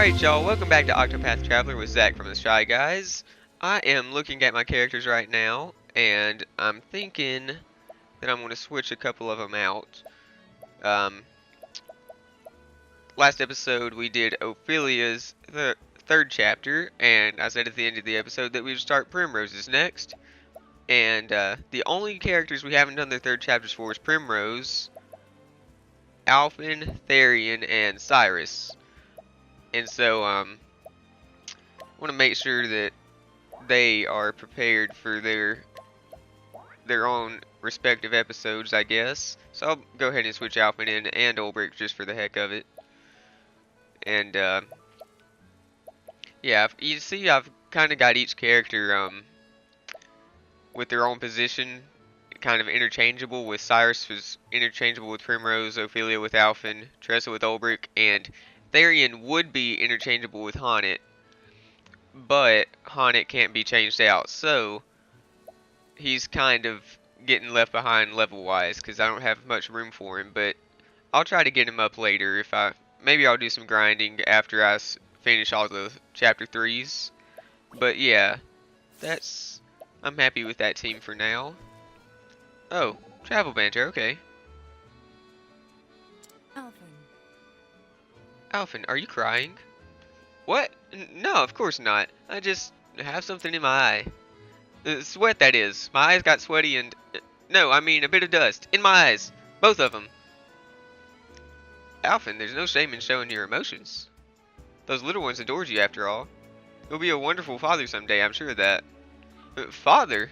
Alright y'all, welcome back to Octopath Traveler with Zach from the Shy Guys. I am looking at my characters right now, and I'm thinking that I'm going to switch a couple of them out. Last episode we did Ophelia's third chapter, and I said at the end of the episode that we would start Primrose's next. And the only characters we haven't done their third chapters for is Primrose, Alphen, Therian, and Cyrus. And so, I want to make sure that they are prepared for their own respective episodes, I guess. So I'll go ahead and switch Alphen in and Ulbrich just for the heck of it. And, yeah, you see I've kind of got each character, with their own position, kind of interchangeable. With Cyrus was interchangeable with Primrose, Ophelia with Alphen, Tressa with Ulbrich, and Therian would be interchangeable with Honnet, but Honnet can't be changed out, so he's kind of getting left behind level-wise because I don't have much room for him. But I'll try to get him up later. Maybe I'll do some grinding after I finish all the chapter 3s. But yeah, I'm happy with that team for now. Oh, travel banter, okay. Alphen, are you crying? What? No, of course not. I just have something in my eye. Sweat, that is. My eyes got sweaty and... no, I mean a bit of dust. In my eyes. Both of them. Alphen, there's no shame in showing your emotions. Those little ones adored you, after all. You'll be a wonderful father someday, I'm sure of that. Father?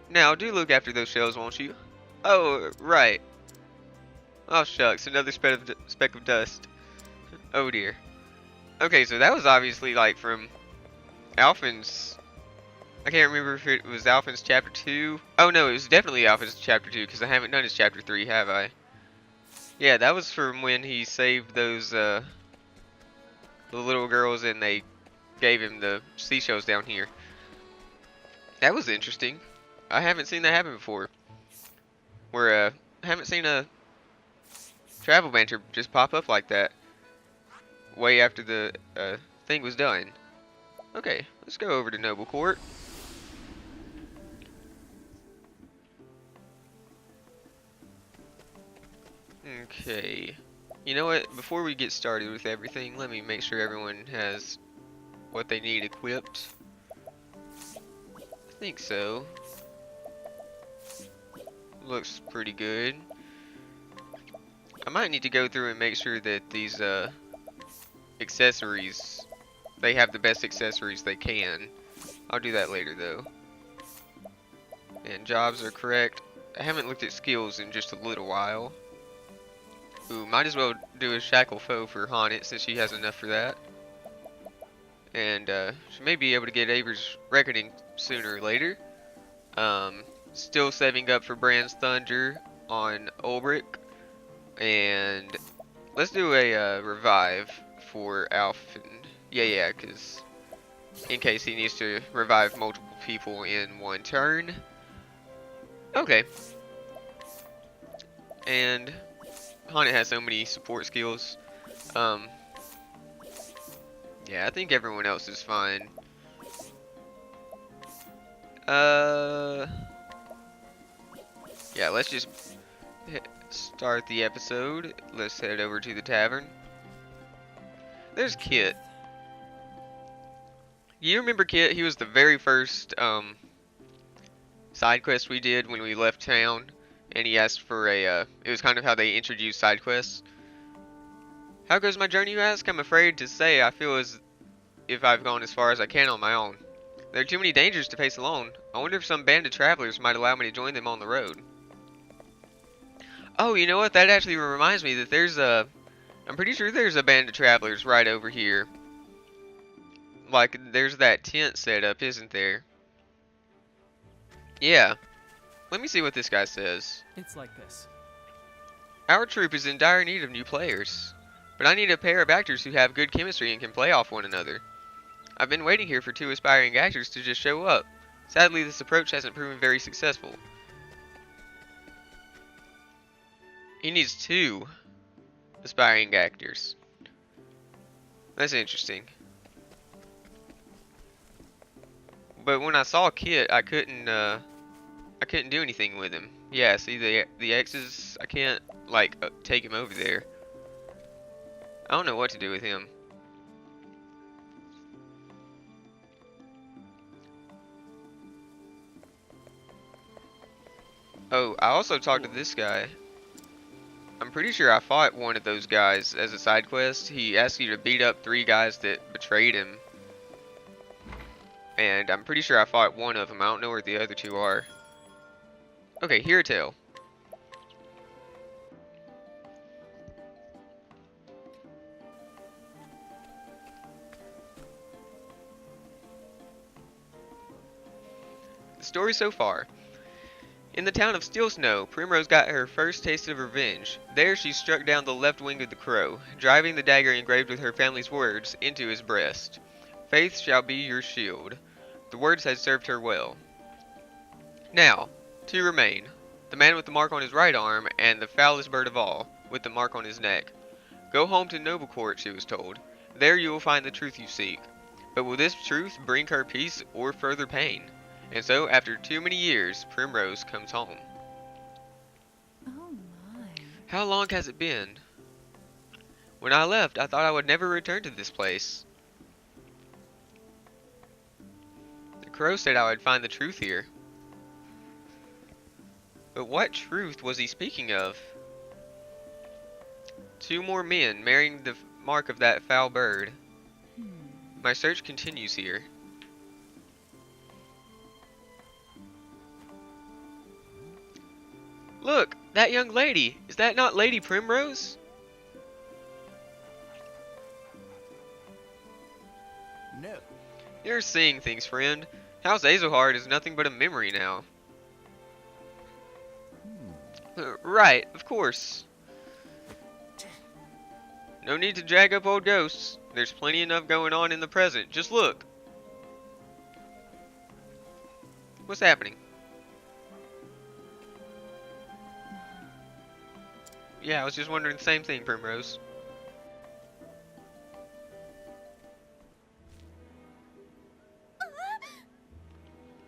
Now, do look after those shells, won't you? Oh, right. Oh, shucks. Another speck of dust. Oh, dear. Okay, so that was obviously, like, from Alphen's... I can't remember if it was Alphen's chapter 2. Oh, no, it was definitely Alphen's chapter 2, because I haven't done his chapter 3, have I? Yeah, that was from when he saved those, the little girls, and they gave him the seashells down here. That was interesting. I haven't seen that happen before. Where, I haven't seen a travel banter just pop up like that way after the thing was done. Okay, let's go over to Noblecourt. Okay. You know what? Before we get started with everything, let me make sure everyone has what they need equipped. I think so. Looks pretty good. I might need to go through and make sure that these accessories, they have the best accessories they can. I'll do that later though. And jobs are correct. I haven't looked at skills in just a little while. Ooh, might as well do a shackle foe for Honnet since she has enough for that. And she may be able to get Aver's Reckoning sooner or later. Still saving up for Brand's Thunder on Ulbrich. And let's do a revive for Alphen. Yeah, because in case he needs to revive multiple people in one turn. Okay. And Honnet has so many support skills. Yeah, I think everyone else is fine. Yeah, let's just start the episode. Let's head over to the tavern. There's Kit. You remember Kit? He was the very first side quest we did when we left town, and he asked for a it was kind of how they introduced side quests. How goes my journey, you ask? I'm afraid to say I feel as if I've gone as far as I can on my own. There are too many dangers to face alone. I wonder if some band of travelers might allow me to join them on the road. Oh, you know what? That actually reminds me that there's I'm pretty sure there's a band of travelers right over here. Like, there's that tent set up, isn't there? Yeah. Let me see what this guy says. It's like this. Our troop is in dire need of new players. But I need a pair of actors who have good chemistry and can play off one another. I've been waiting here for 2 aspiring actors to just show up. Sadly, this approach hasn't proven very successful. He needs 2 aspiring actors. That's interesting. But when I saw Kit, I couldn't do anything with him. Yeah, see the X's, I can't like take him over there. I don't know what to do with him. Oh, I also talked to this guy. I'm pretty sure I fought one of those guys as a side quest. He asked you to beat up 3 guys that betrayed him. And I'm pretty sure I fought one of them. I don't know where the other 2 are. Okay, here tell. The story so far. In the town of Steel Snow, Primrose got her first taste of revenge. There she struck down the left wing of the crow, driving the dagger engraved with her family's words into his breast. Faith shall be your shield. The words had served her well. Now, 2 remain. The man with the mark on his right arm, and the foulest bird of all, with the mark on his neck. Go home to Noblecourt, she was told. There you will find the truth you seek. But will this truth bring her peace or further pain? And so, after too many years, Primrose comes home. Oh my. How long has it been? When I left, I thought I would never return to this place. The crow said I would find the truth here. But what truth was he speaking of? 2 more men marrying the mark of that foul bird. My search continues here. Look, that young lady. Is that not Lady Primrose? No. You're seeing things, friend. House Azelhard is nothing but a memory now. Right, of course. No need to drag up old ghosts. There's plenty enough going on in the present. Just look. What's happening? Yeah, I was just wondering the same thing, Primrose.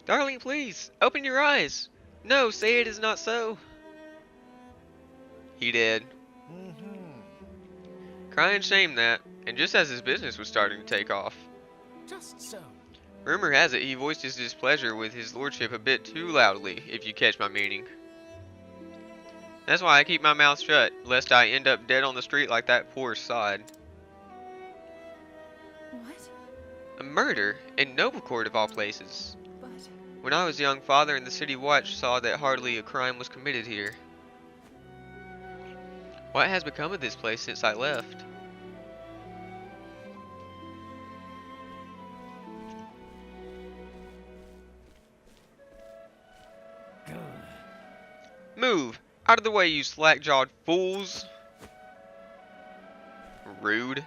Darling, please, open your eyes. No, say it is not so. He did. Crying shame that, and just as his business was starting to take off. Just so. Rumor has it he voiced his displeasure with his lordship a bit too loudly, if you catch my meaning. That's why I keep my mouth shut, lest I end up dead on the street like that poor sod. What? A murder in Noblecourt of all places. But When I was young, Father and the City Watch saw that hardly a crime was committed here. What has become of this place since I left? Move! Out of the way, you slack-jawed fools! Rude.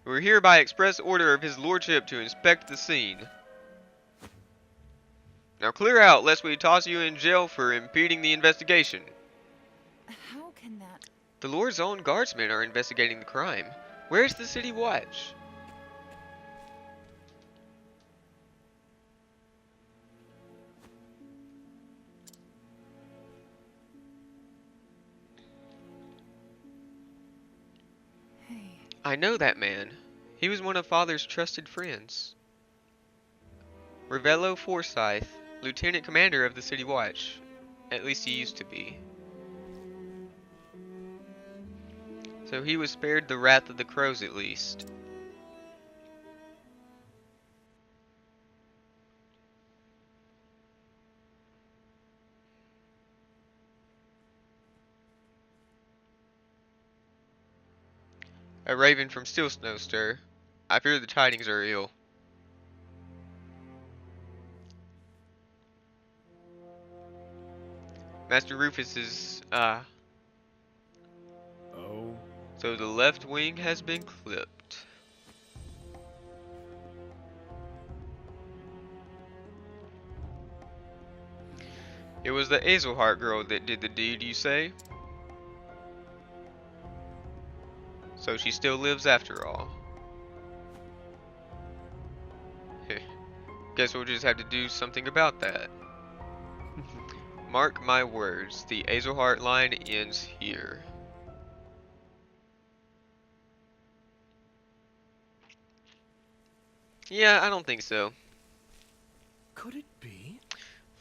We're here by express order of his lordship to inspect the scene. Now clear out, lest we toss you in jail for impeding the investigation. how can that? The Lord's own guardsmen are investigating the crime. Where's the City Watch? Hey. I know that man. He was one of Father's trusted friends. Ravello Forsyth, Lieutenant Commander of the City Watch. At least he used to be. So he was spared the wrath of the crows at least. A raven from Steel Snow, sir. I fear the tidings are ill. Master Rufus is, Oh. so the left wing has been clipped. It was the Azelhart girl that did the deed, you say? So she still lives after all. Guess we'll just have to do something about that. Mark my words, the Azelhart line ends here. Yeah, I don't think so. Could it be?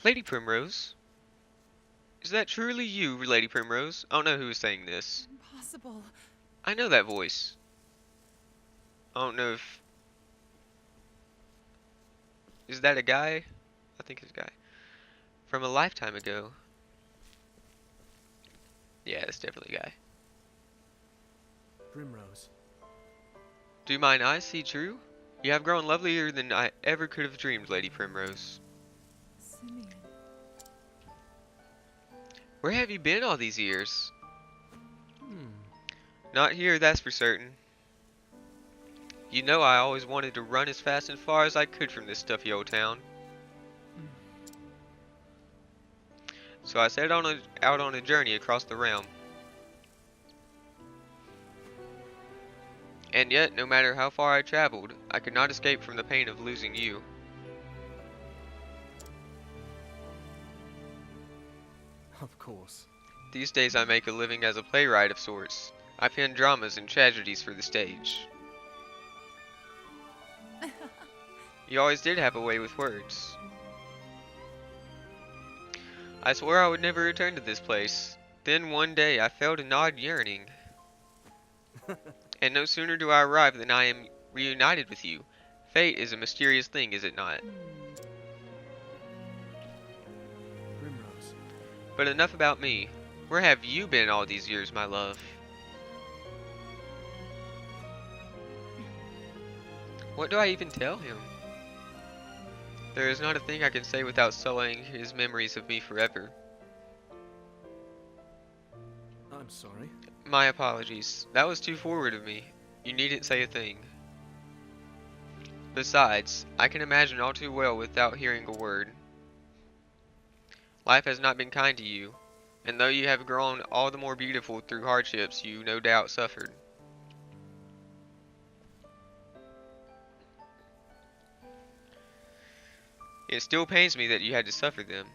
Lady Primrose? Is that truly you, Lady Primrose? I don't know who is saying this. Impossible. I know that voice. I don't know if... Is that a guy? I think it's a guy. From a lifetime ago. Yeah, it's definitely a guy. Primrose. Do mine eyes see true? You have grown lovelier than I ever could have dreamed, Lady Primrose. Simeon. Where have you been all these years? Hmm. Not here, that's for certain. You know I always wanted to run as fast and far as I could from this stuffy old town. So I set out on a journey across the realm. And yet, no matter how far I traveled, I could not escape from the pain of losing you. Of course. These days I make a living as a playwright of sorts. I pen dramas and tragedies for the stage. You always did have a way with words. I swore I would never return to this place. Then one day I felt an odd yearning. And no sooner do I arrive than I am reunited with you. Fate is a mysterious thing, is it not? Primrose. But enough about me. Where have you been all these years, my love? What do I even tell him? There is not a thing I can say without sullying his memories of me forever. I'm sorry. My apologies. That was too forward of me. You needn't say a thing. Besides, I can imagine all too well without hearing a word. Life has not been kind to you, and though you have grown all the more beautiful through hardships you no doubt suffered. It still pains me that you had to suffer them.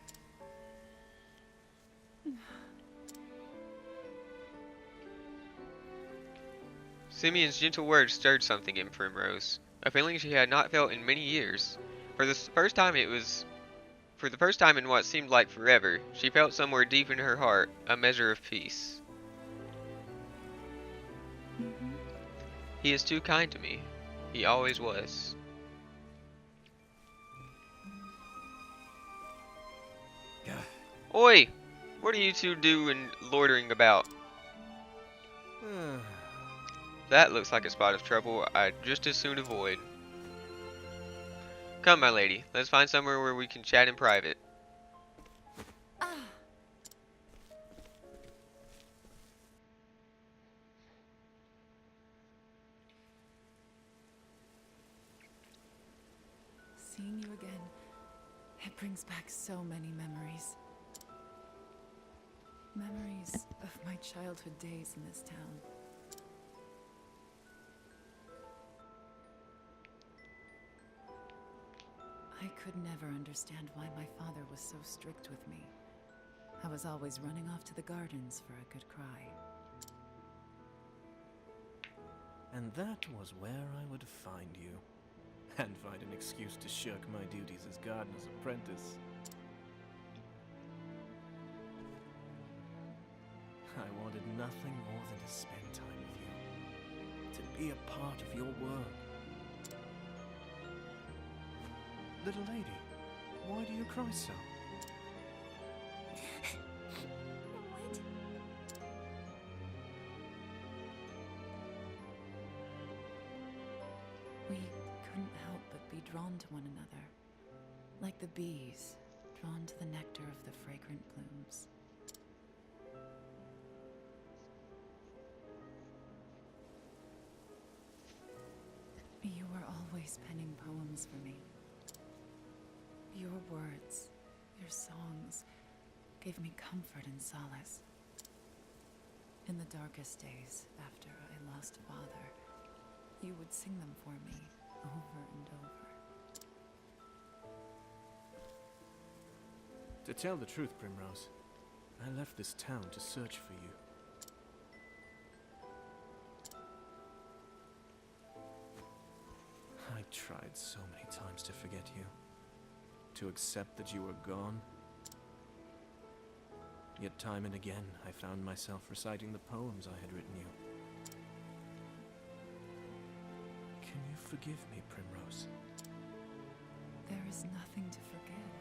Simeon's gentle words stirred something in Primrose, a feeling she had not felt in many years. For the first time in what seemed like forever, she felt somewhere deep in her heart a measure of peace. He is too kind to me. He always was. Oi! What are you two doing loitering about? That looks like a spot of trouble I'd just as soon avoid. Come, my lady, let's find somewhere where we can chat in private. Seeing you again, it brings back so many memories. Memories of my childhood days in this town. I could never understand why my father was so strict with me. I was always running off to the gardens for a good cry. And that was where I would find you. And find an excuse to shirk my duties as gardener's apprentice. I wanted nothing more than to spend time with you. To be a part of your world. Little lady, why do you cry so? What? We couldn't help but be drawn to one another, like the bees drawn to the nectar of the fragrant blooms. You were always penning poems for me. Your words, your songs, gave me comfort and solace. In the darkest days after I lost Father, you would sing them for me over and over. To tell the truth, Primrose, I left this town to search for you. I tried so many times to forget you, to accept that you were gone. Yet time and again, I found myself reciting the poems I had written you. Can you forgive me, Primrose? There is nothing to forgive.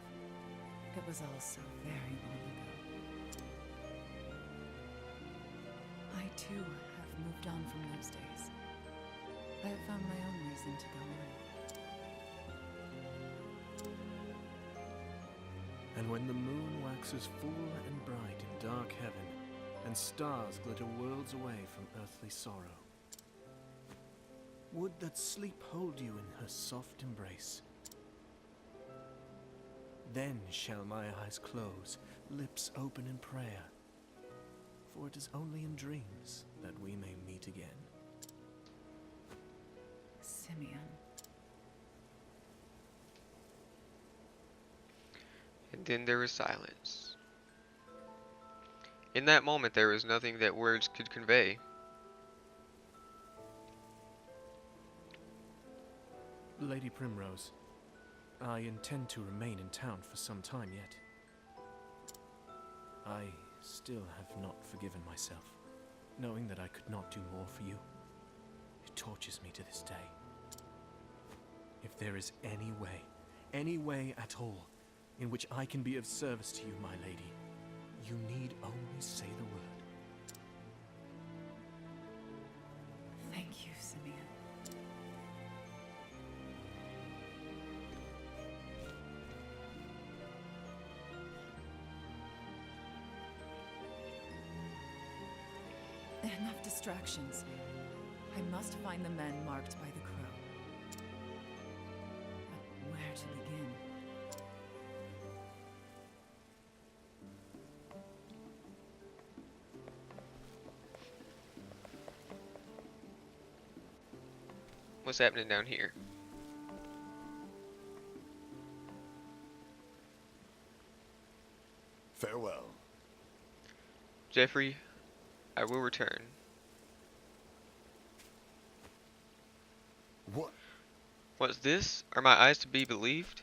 It was all so very long ago. I too have moved on from those days. I have found my own reason to go on. And when the moon waxes full and bright in dark heaven, and stars glitter worlds away from earthly sorrow, would that sleep hold you in her soft embrace. Then shall my eyes close, lips open in prayer, for it is only in dreams that we may meet again. Simeon. And then there was silence. In that moment, there was nothing that words could convey. Lady Primrose, I intend to remain in town for some time yet. I still have not forgiven myself, knowing that I could not do more for you. It tortures me to this day. If there is any way at all, in which I can be of service to you, my lady, you need only say the word. Thank you, Simeon. Enough distractions. I must find the men marked by the crow. But where to begin? What's happening down here? Farewell. Jeffrey, I will return. What? What's this? Are my eyes to be believed?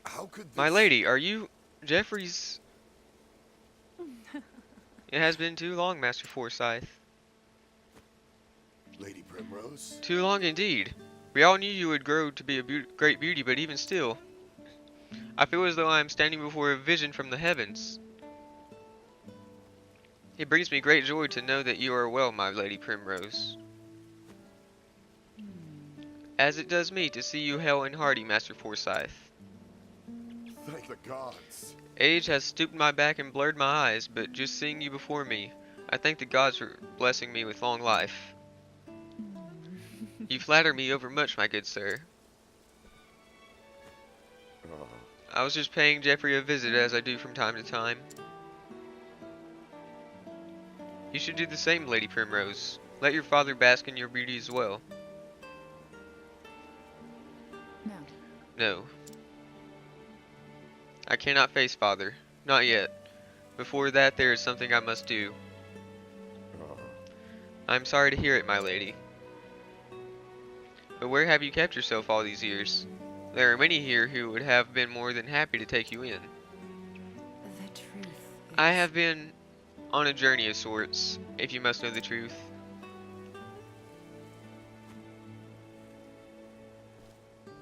How could this... My lady, are you Jeffrey's... It has been too long, Master Forsyth. Lady Primrose? Too long indeed. We all knew you would grow to be a great beauty, but even still, I feel as though I am standing before a vision from the heavens. It brings me great joy to know that you are well, my Lady Primrose. As it does me to see you hale and hearty, Master Forsyth. Thank the gods. Age has stooped my back and blurred my eyes, but just seeing you before me, I thank the gods for blessing me with long life. You flatter me overmuch, my good sir. I was just paying Jeffrey a visit, as I do from time to time. You should do the same, Lady Primrose. Let your father bask in your beauty as well. No. No. I cannot face father. Not yet. Before that, there is something I must do. I am sorry to hear it, my lady. But where have you kept yourself all these years? There are many here who would have been more than happy to take you in. The truth is... I have been on a journey of sorts, if you must know the truth.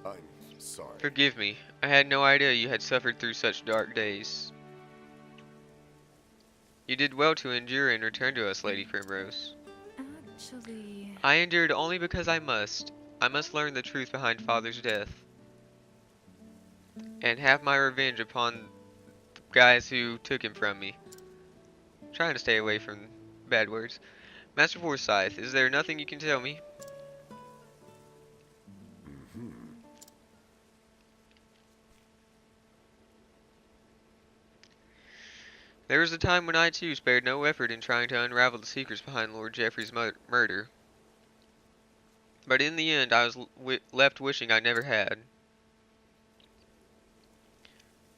I'm sorry. Forgive me. I had no idea you had suffered through such dark days. You did well to endure and return to us, Lady Primrose. Actually... I endured only because I must. I must learn the truth behind Father's death. And have my revenge upon the guys who took him from me. I'm trying to stay away from bad words. Master Forsyth, is there nothing you can tell me? There was a time when I too spared no effort in trying to unravel the secrets behind Lord Geoffrey's murder. But in the end, I was left wishing I never had.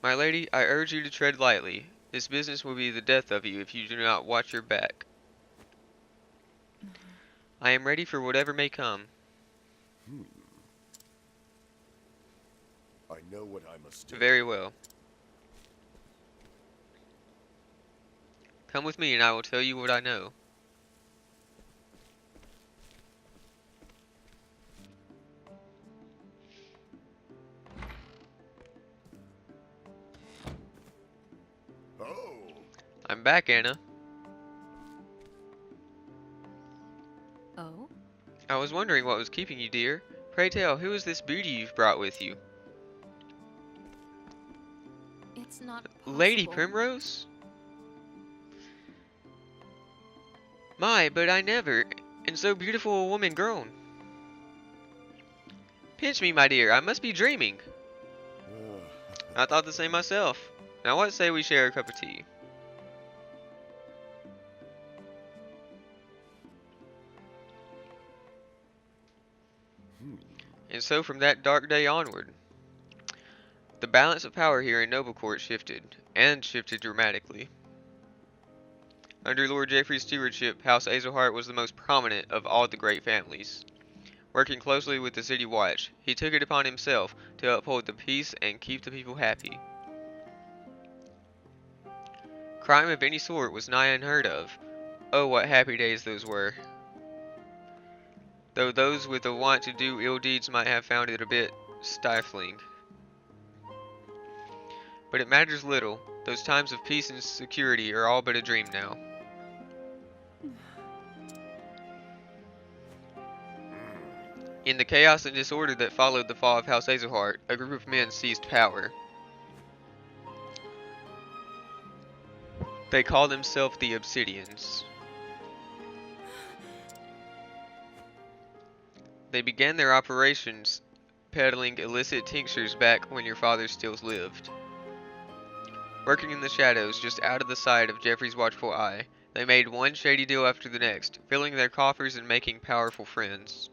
My lady, I urge you to tread lightly. This business will be the death of you if you do not watch your back. I am ready for whatever may come. I know what I must do. Very well. Come with me and I will tell you what I know. Oh, I'm back, Anna. Oh? I was wondering what was keeping you, dear. Pray tell, who is this beauty you've brought with you? It's not possible. Lady Primrose? My, but I never, and so beautiful a woman grown. Pinch me, my dear, I must be dreaming. I thought the same myself. Now what say we share a cup of tea? And so from that dark day onward, the balance of power here in Noblecourt shifted, and shifted dramatically. Under Lord Geoffrey's stewardship, House Azelhart was the most prominent of all the great families. Working closely with the city watch, he took it upon himself to uphold the peace and keep the people happy. Crime of any sort was nigh unheard of. Oh, what happy days those were. Though those with a want to do ill deeds might have found it a bit stifling. But it matters little. Those times of peace and security are all but a dream now. In the chaos and disorder that followed the fall of House Azelhart, a group of men seized power. They call themselves the Obsidians. They began their operations peddling illicit tinctures back when your father still lived. Working in the shadows, just out of the sight of Geoffrey's watchful eye, they made one shady deal after the next, filling their coffers and making powerful friends.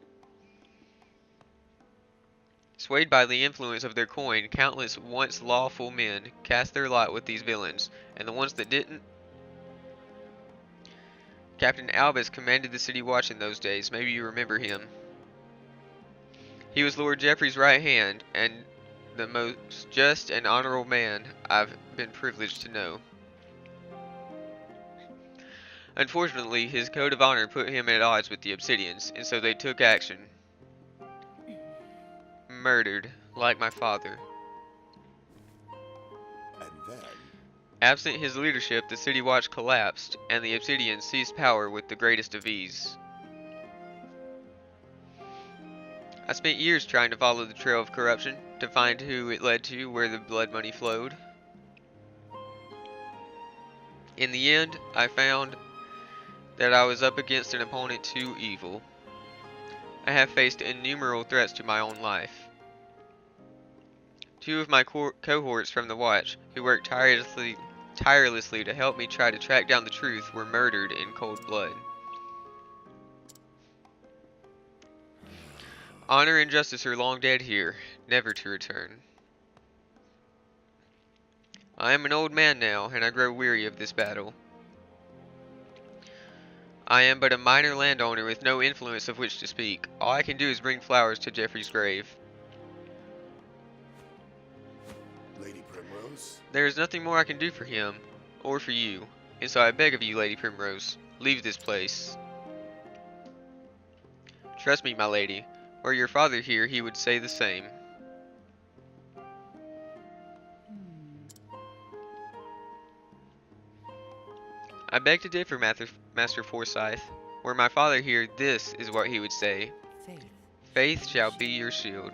Swayed by the influence of their coin, countless once lawful men cast their lot with these villains, and the ones that didn't. Captain Albus commanded the city watch in those days, maybe you remember him. He was Lord Geoffrey's right hand, and the most just and honorable man I've been privileged to know. Unfortunately, his code of honor put him at odds with the Obsidians, and so they took action. Murdered, like my father. and then Absent his leadership, the city watch collapsed, and the Obsidians seized power with the greatest of ease. I spent years trying to follow the trail of corruption, to find who it led to, where the blood money flowed. In the end, I found that I was up against an opponent too evil. I have faced innumerable threats to my own life. Two of my cohorts from the watch, who worked tirelessly to help me try to track down the truth, were murdered in cold blood. Honor and justice are long dead here, never to return. I am an old man now, and I grow weary of this battle. I am but a minor landowner with no influence of which to speak. All I can do is bring flowers to Geoffrey's grave. Lady Primrose. There is nothing more I can do for him, or for you, and so I beg of you, Lady Primrose, leave this place. Trust me, my lady. Were your father here, he would say the same. I beg to differ, Master Forsyth. Were my father here, this is what he would say. Faith. Faith shall be your shield.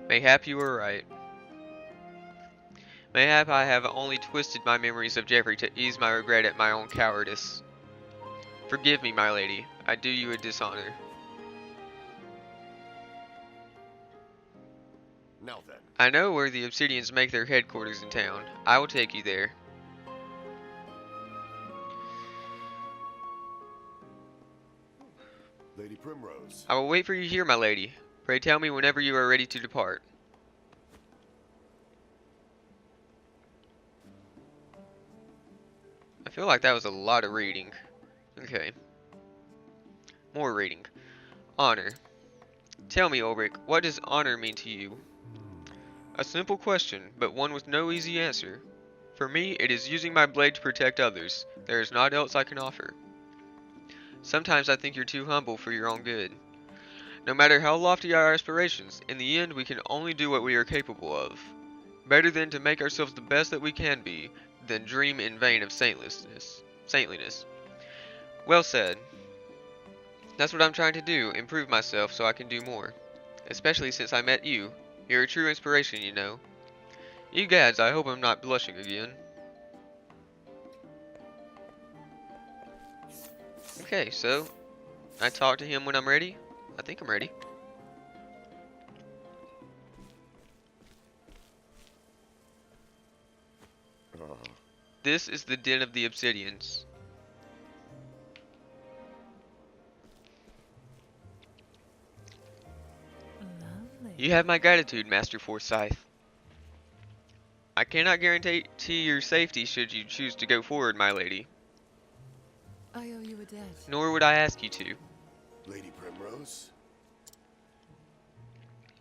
Mayhap you are right. Mayhap I have only twisted my memories of Geoffrey to ease my regret at my own cowardice. Forgive me, my lady. I do you a dishonor. Now then, I know where the Obsidians make their headquarters in town. I will take you there. Lady Primrose. I will wait for you here, my lady. Pray tell me whenever you are ready to depart. I feel like that was a lot of reading. Okay. More reading. Honor. Tell me, Ulrich, what does honor mean to you? A simple question, but one with no easy answer. For me, it is using my blade to protect others. There is naught else I can offer. Sometimes I think you're too humble for your own good. No matter how lofty our aspirations, in the end we can only do what we are capable of. Better then to make ourselves the best that we can be, than dream in vain of saintliness. Well said. That's what I'm trying to do, improve myself so I can do more. Especially since I met you. You're a true inspiration, you know. Egads, I hope I'm not blushing again. Okay, so I talk to him when I'm ready. I think I'm ready. This is the den of the Obsidians. Lovely. You have my gratitude, Master Forsyth. I cannot guarantee your safety should you choose to go forward, my lady. I owe you a debt. Nor would I ask you to. Lady Primrose.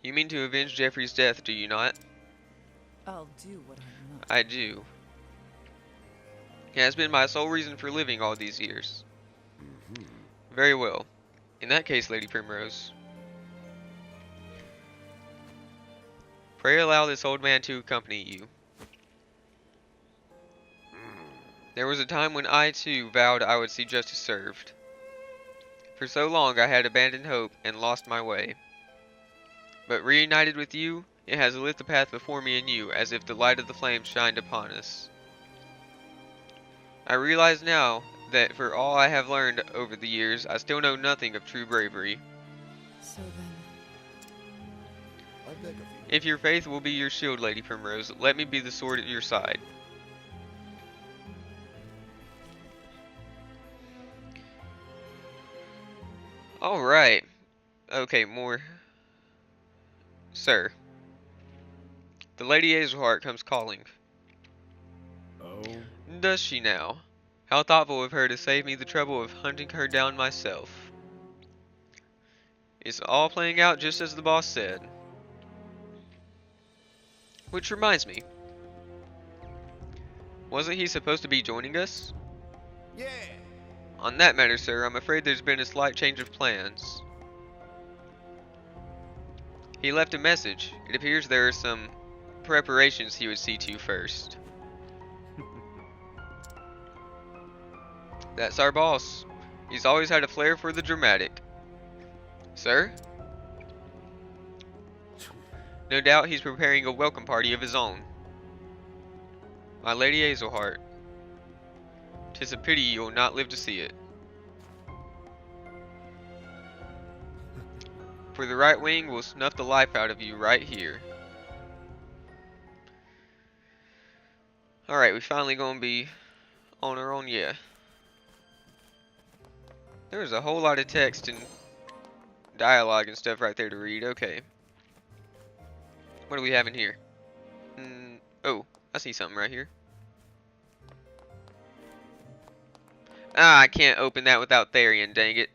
You mean to avenge Jeffrey's death, do you not? I'll do what I'm not. I do. It has been my sole reason for living all these years. Very well. In that case, Lady Primrose, pray allow this old man to accompany you. There was a time when I, too, vowed I would see justice served. For so long I had abandoned hope and lost my way. But reunited with you, it has lit the path before me and you, as if the light of the flames shined upon us. I realize now that for all I have learned over the years, I still know nothing of true bravery. So then, I beg of you. If your faith will be your shield, Lady Primrose, let me be the sword at your side. Alright. Okay, more. Sir. The Lady Hazelheart comes calling. Oh, Does she now? How thoughtful of her to save me the trouble of hunting her down myself. It's all playing out just as the boss said. Which reminds me. Wasn't he supposed to be joining us? Yeah. On that matter, sir, I'm afraid there's been a slight change of plans. He left a message. It appears there are some preparations he would see to first. That's our boss. He's always had a flair for the dramatic. Sir? No doubt he's preparing a welcome party of his own. My Lady Hazelheart. 'Tis a pity you'll not live to see it. For the right wing will snuff the life out of you right here. Alright, we finally gonna be on our own, yeah. There's a whole lot of text and dialogue and stuff right there to read. Okay. What do we have in here? Oh, I see something right here. Ah, I can't open that without Therian, dang it.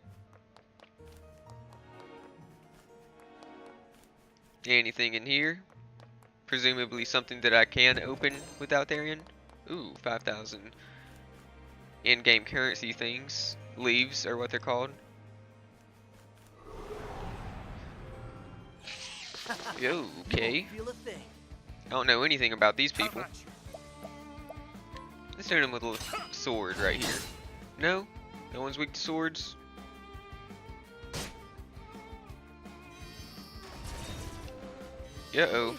Anything in here? Presumably something that I can open without Therian. Ooh, 5,000 in-game currency things. Leaves are what they're called. Yo, okay. I don't know anything about these people. Let's hit him with a sword right here. No? No one's weak to swords? Uh-oh.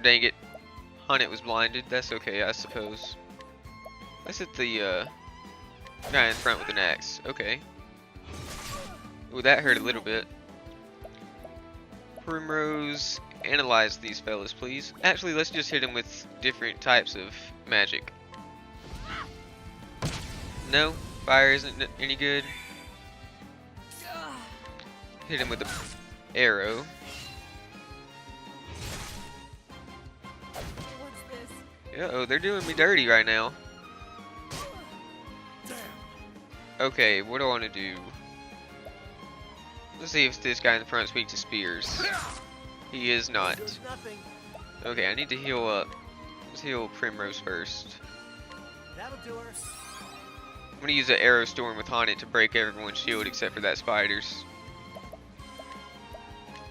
Dang it. Hunnet was blinded. That's okay, I suppose. Let's hit the guy in front with an axe. Okay. Ooh, that hurt a little bit. Primrose analyze these fellas, please. Actually, let's just hit him with different types of magic. No? Fire isn't any good? Hit him with the arrow. Uh-oh, they're doing me dirty right now. Okay, what do I want to do? Let's see if this guy in the front is weak to spears. He is not. Okay, I need to heal up. Let's heal Primrose first. That'll do her. I'm gonna use an arrow storm with Haunted to break everyone's shield except for that spider's.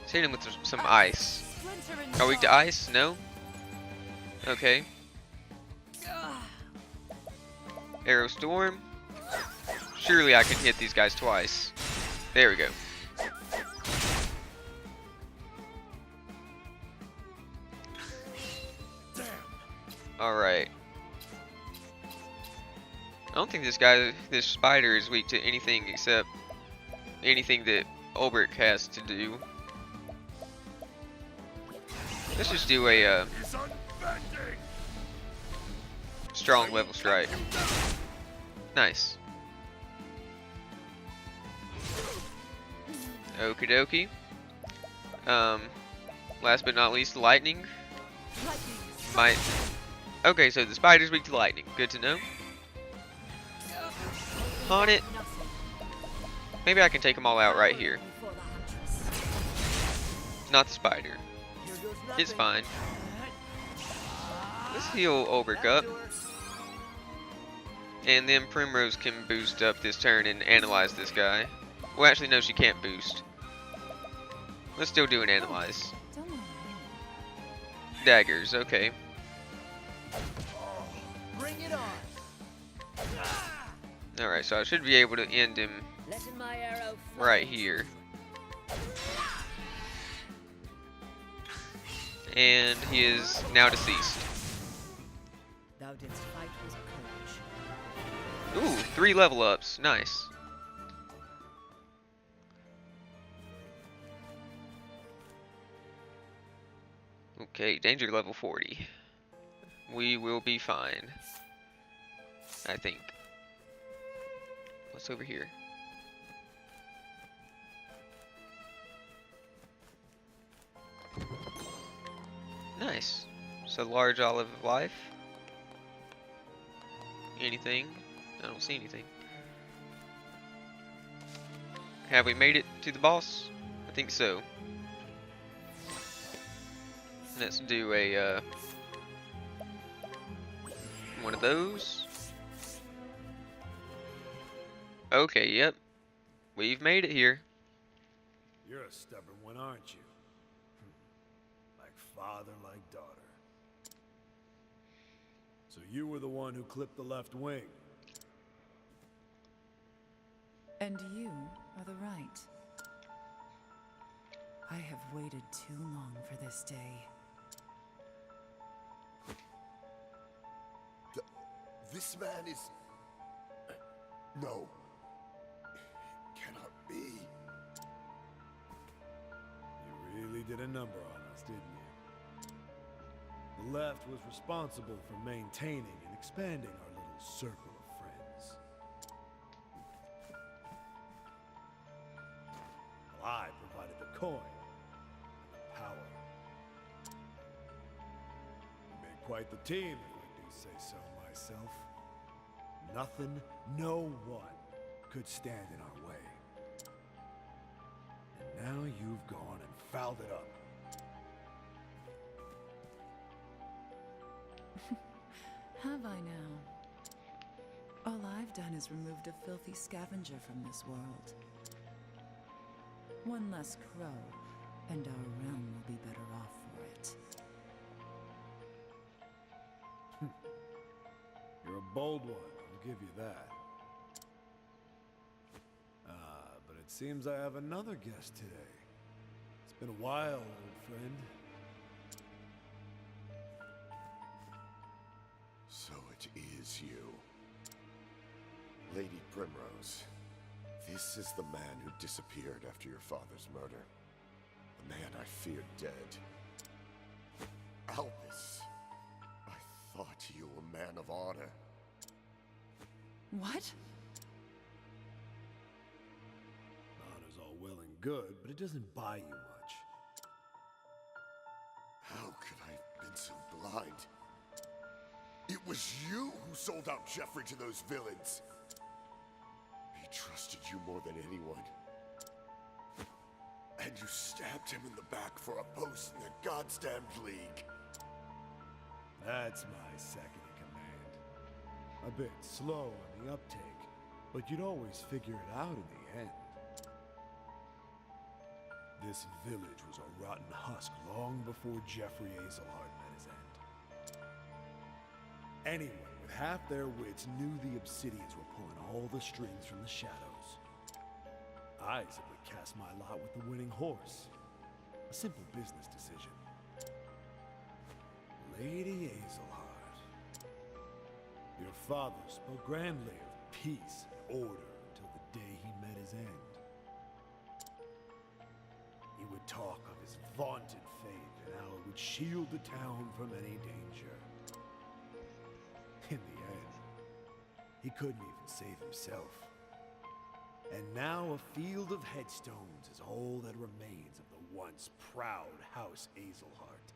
Let's hit him with some ice. Are we weak to ice? No? Okay. Arrow storm. Surely I can hit these guys twice. There we go. Alright. I don't think this spider is weak to anything except anything that Ulbrich has to do. Let's just do a strong level strike. Nice. Okie dokie. Last but not least, lightning. Might. Okay, so the spider's weak to lightning. Good to know. Haunt it. Maybe I can take them all out right here. Not the spider. It's fine. Let's heal Ulbrich up. And then Primrose can boost up this turn and analyze this guy. Well, actually, no, she can't boost. Let's still do an analyze. Daggers, okay. Bring it on. Alright, so I should be able to end him right here. And he is now deceased. Thou didst fight with courage. Ooh, 3 level ups. Nice. Okay, danger level 40. We will be fine. I think. What's over here? Nice. So large olive of life. Anything? I don't see anything. Have we made it to the boss? I think so. Let's do a one of those. Okay, yep. We've made it here. You're a stubborn one, aren't you? Like father, like daughter. So you were the one who clipped the left wing. And you are the right. I have waited too long for this day. This man is... No. It cannot be. You really did a number on us, didn't you? The left was responsible for maintaining and expanding our little circle of friends. Well, I provided the coin and the power. We made quite the team, if I do say so myself. Nothing, no one could stand in our way. And now you've gone and fouled it up. Have I now? All I've done is removed a filthy scavenger from this world. One less crow, and our realm will be better off for it. You're a bold one, I'll give you that. But it seems I have another guest today. It's been a while, old friend. So it is you. Lady Primrose. This is the man who disappeared after your father's murder. The man I feared dead. Albus, I thought you a man of honor. What? Honor's all well and good, but it doesn't buy you much. How could I have been so blind? It was you who sold out Jeffrey to those villains. He trusted you more than anyone. And you stabbed him in the back for a post in the Goddamned League. That's my second in command. A bit slow on the uptake, but you'd always figure it out in the end. This village was a rotten husk long before Jeffrey Azelhart met his end. Anyone with half their wits knew the Obsidians were pulling all the strings from the shadows. I simply cast my lot with the winning horse. A simple business decision. Lady Azelhart. Your father spoke grandly of peace and order until the day he met his end. He would talk of his vaunted faith and how it would shield the town from any danger. In the end, he couldn't even save himself. And now a field of headstones is all that remains of the once proud House Azelhart.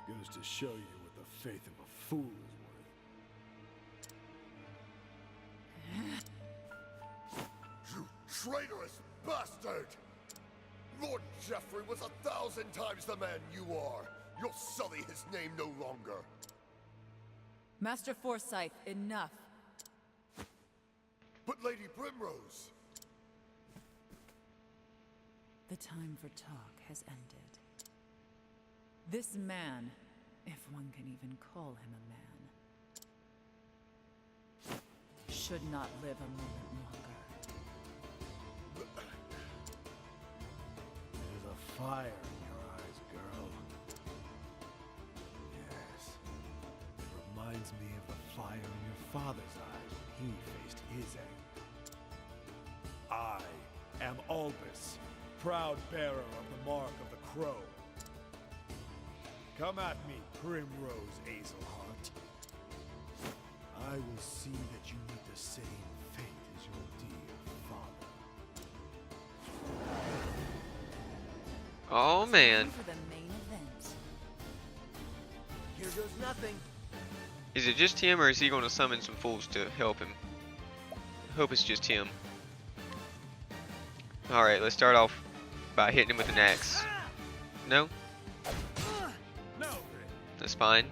Goes to show you what the faith of a fool is worth. You traitorous bastard! Lord Jeffrey was 1,000 times the man you are. You'll sully his name no longer. Master Forsyth, enough. But Lady Primrose... The time for talk has ended. This man, if one can even call him a man, should not live a moment longer. There's a fire in your eyes, girl. Yes. It reminds me of the fire in your father's eyes when he faced his end. I am Albus, proud bearer of the mark of the Crow. Come at me, Primrose Azelhart. I will see that you meet the same fate as your dear father. Oh man. For the main event. Here goes nothing. Is it just him or is he going to summon some fools to help him? I hope it's just him. Alright, let's start off by hitting him with an axe. No? No. That's fine.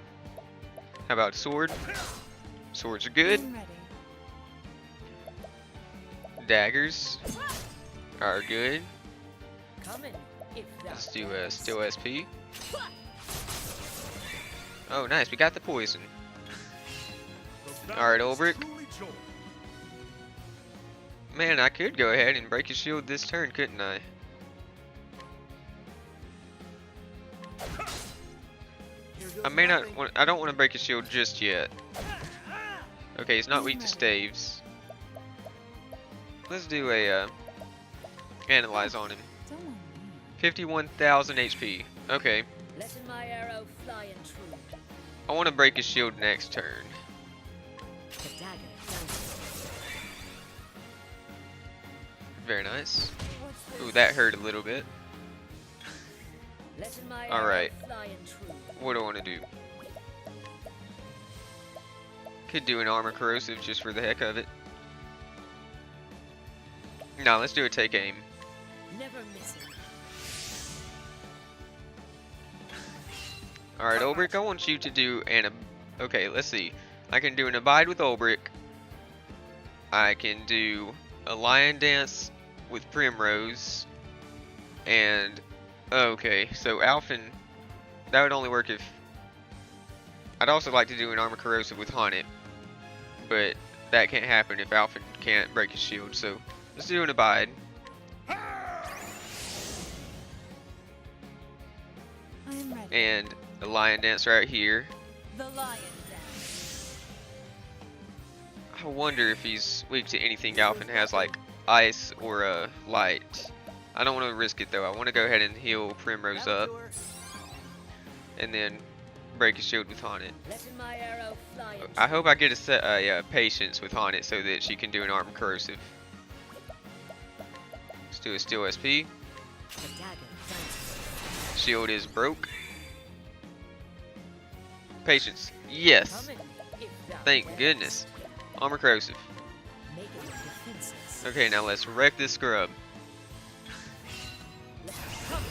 How about sword? Swords are good. I'm ready. Daggers are good. Coming, if Let's that do a works. still SP. Oh, nice. We got the poison. Alright, Ulbrich. Man, I could go ahead and break his shield this turn, couldn't I? I may not want, I don't want to break his shield just yet. Okay, he's not weak to staves. Let's do a analyze on him. Don't want me. 51,000 HP. Okay. Letting my arrow fly and true. I want to break his shield next turn. The dagger dances. Very nice. What's Ooh, this? that hurt a little bit. Letting my Alright. arrow fly and true. What do I want to do? Could do an armor corrosive just for the heck of it. No, let's do a take aim. Never missing. Alright, Ulbrich, I want you to do an... Okay, let's see. I can do an abide with Ulbrich. I can do a lion dance with Primrose. And... Okay, so Alphen... That would only work if... I'd also like to do an armor corrosive with Haunted. But that can't happen if Alphen can't break his shield, so... Let's do an abide. I am ready. And a lion dance right here. The lion dance. I wonder if he's weak to anything Alphen has, like ice or light. I don't want to risk it though. I want to go ahead and heal Primrose That'll up, do her. and then break his shield with Haunted. Letting my arrow fly and I hope I get a patience with Haunted so that she can do an armor corrosive. Let's do a steel SP. the dagger dances. Shield is broke. Patience. Yes. Coming, if thou Thank willst. goodness. Armor corrosive. Making them defenseless. Okay, now let's wreck this scrub. Let them come,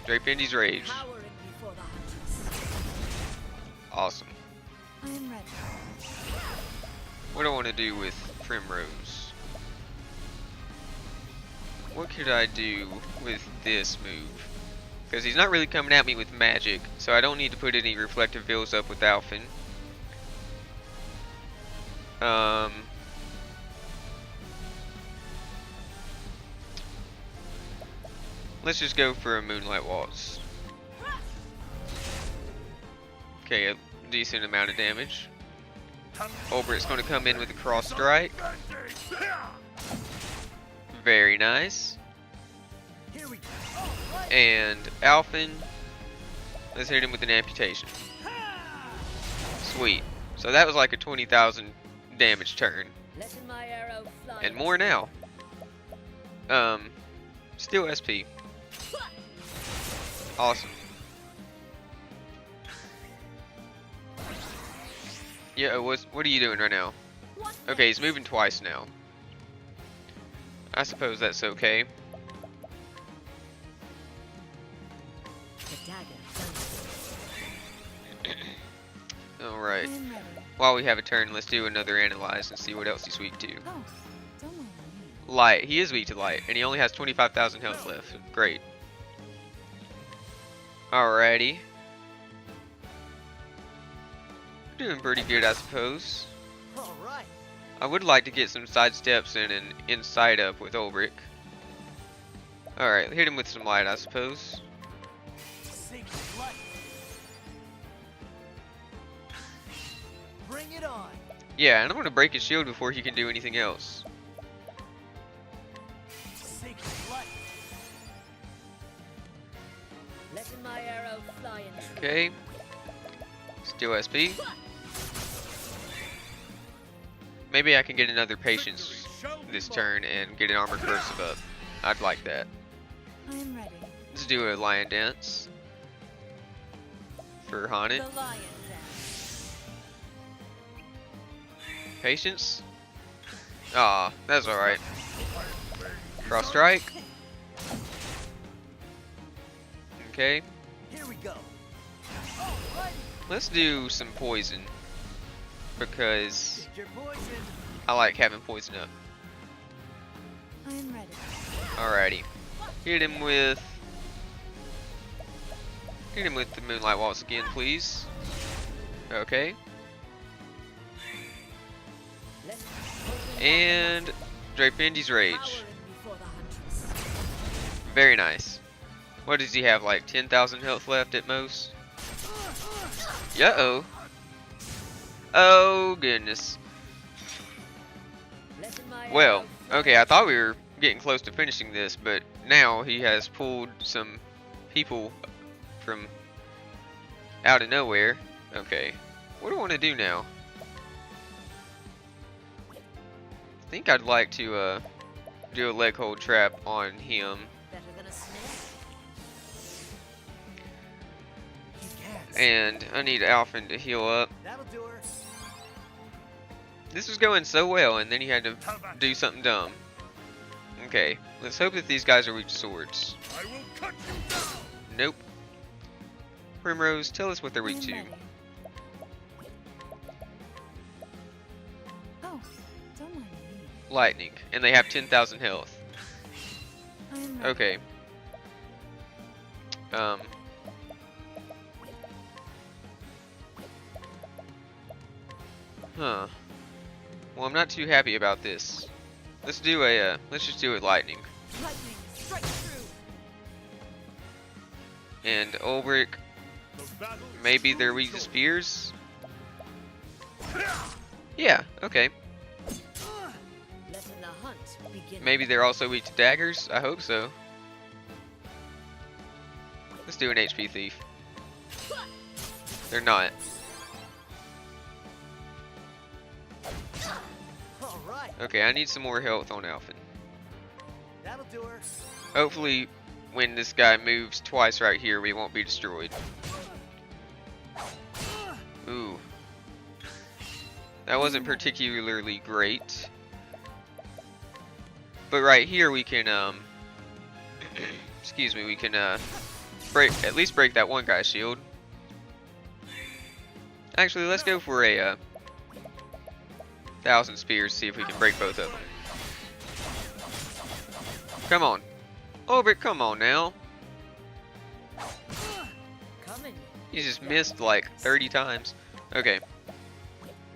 Drape Indy's Rage. cowering before the huntress. Awesome. I am ready. What do I want to do with Primrose? What could I do with this move? Because he's not really coming at me with magic, so I don't need to put any reflective veils up with Alphen. Let's just go for a Moonlight Waltz. Okay, a decent amount of damage. Olbert's going to come in with a cross strike. Very nice. And Alphen, let's hit him with an amputation. Sweet. So that was like a 20,000 damage turn. Letting my arrow fly And more now. Still SP. Awesome. Yeah, what are you doing right now? Okay, he's moving twice now. I suppose that's okay. The dagger dances. Alright. I am ready. While we have a turn, let's do another analyze and see what else he's weak to. Oh, don't mind me. Light. He is weak to light, and he only has 25,000 health left. Great. Alrighty. Doing pretty good, I suppose. All right. I would like to get some side steps and an inside up with Ulbrich. Alright, hit him with some light, I suppose. Bring it on. Yeah, and I'm going to break his shield before he can do anything else. Letting my arrow fly and Okay. Still SP. Maybe I can get another patience this turn and get an armor cursive up. I'd like that. I am ready. Let's do a lion dance for Haunted. the lion dance. Patience. Ah, that's alright. Cross strike. Okay. Here we go. Let's do some poison because Your poison. I like having poison up. I am ready. Alrighty. Hit him with the Moonlight Waltz again, please. Okay. And Drape Indy's Rage. Cowering before the huntress. Very nice. What does he have, like 10,000 health left at most? Uh-oh. Oh, goodness. Letting my Well, arrow fly okay, I thought we were getting close to finishing this, but now he has pulled some people from out of nowhere. Okay. What do I want to do now? I think I'd like to do a leg hold trap on him. better than a snake. And I need Alphen to heal up. That'll do her. This was going so well, and then he had to do something dumb. Okay, let's hope that these guys are weak to swords. I will cut you down! Nope. Primrose, tell us what they're I weak am to. ready. Oh, don't mind me. Lightning, and they have 10,000 health. I am ready. Okay. Huh. Well, I'm not too happy about this. Let's do a, let's just do it lightning. Lightning, strike true. And Ulbrich, maybe they're weak to spears? Yeah, okay. Letting the hunt begin. beginning. Maybe they're also weak to daggers? I hope so. Let's do an HP thief. They're not. All right, Okay, I need some more health on Alphen. that'll do her. Hopefully, when this guy moves twice right here, we won't be destroyed. Ooh. That wasn't particularly great. But right here we can, excuse me, we can, at least break that one guy's shield. Actually, let's go for a, 1,000 spears, see if we can break both of them. Come on. Obrit, come on now. Coming. He just missed like 30 times. Okay.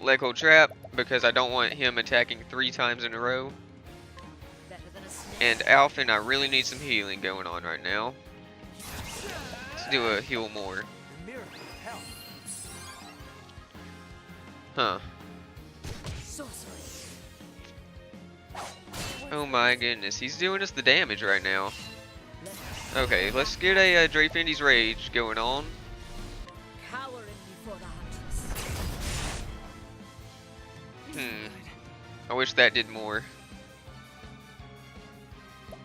Leg hold trap, because I don't want him attacking 3 times in a row. Better than a snake. And Alphen, I really need some healing going on right now. Let's do a heal more. The miracle of health. Huh. Sorcery. Oh my goodness, he's doing us the damage right now. Okay, let's get a Drafendi's Rage going on. Cowering before the huntress. I wish that did more.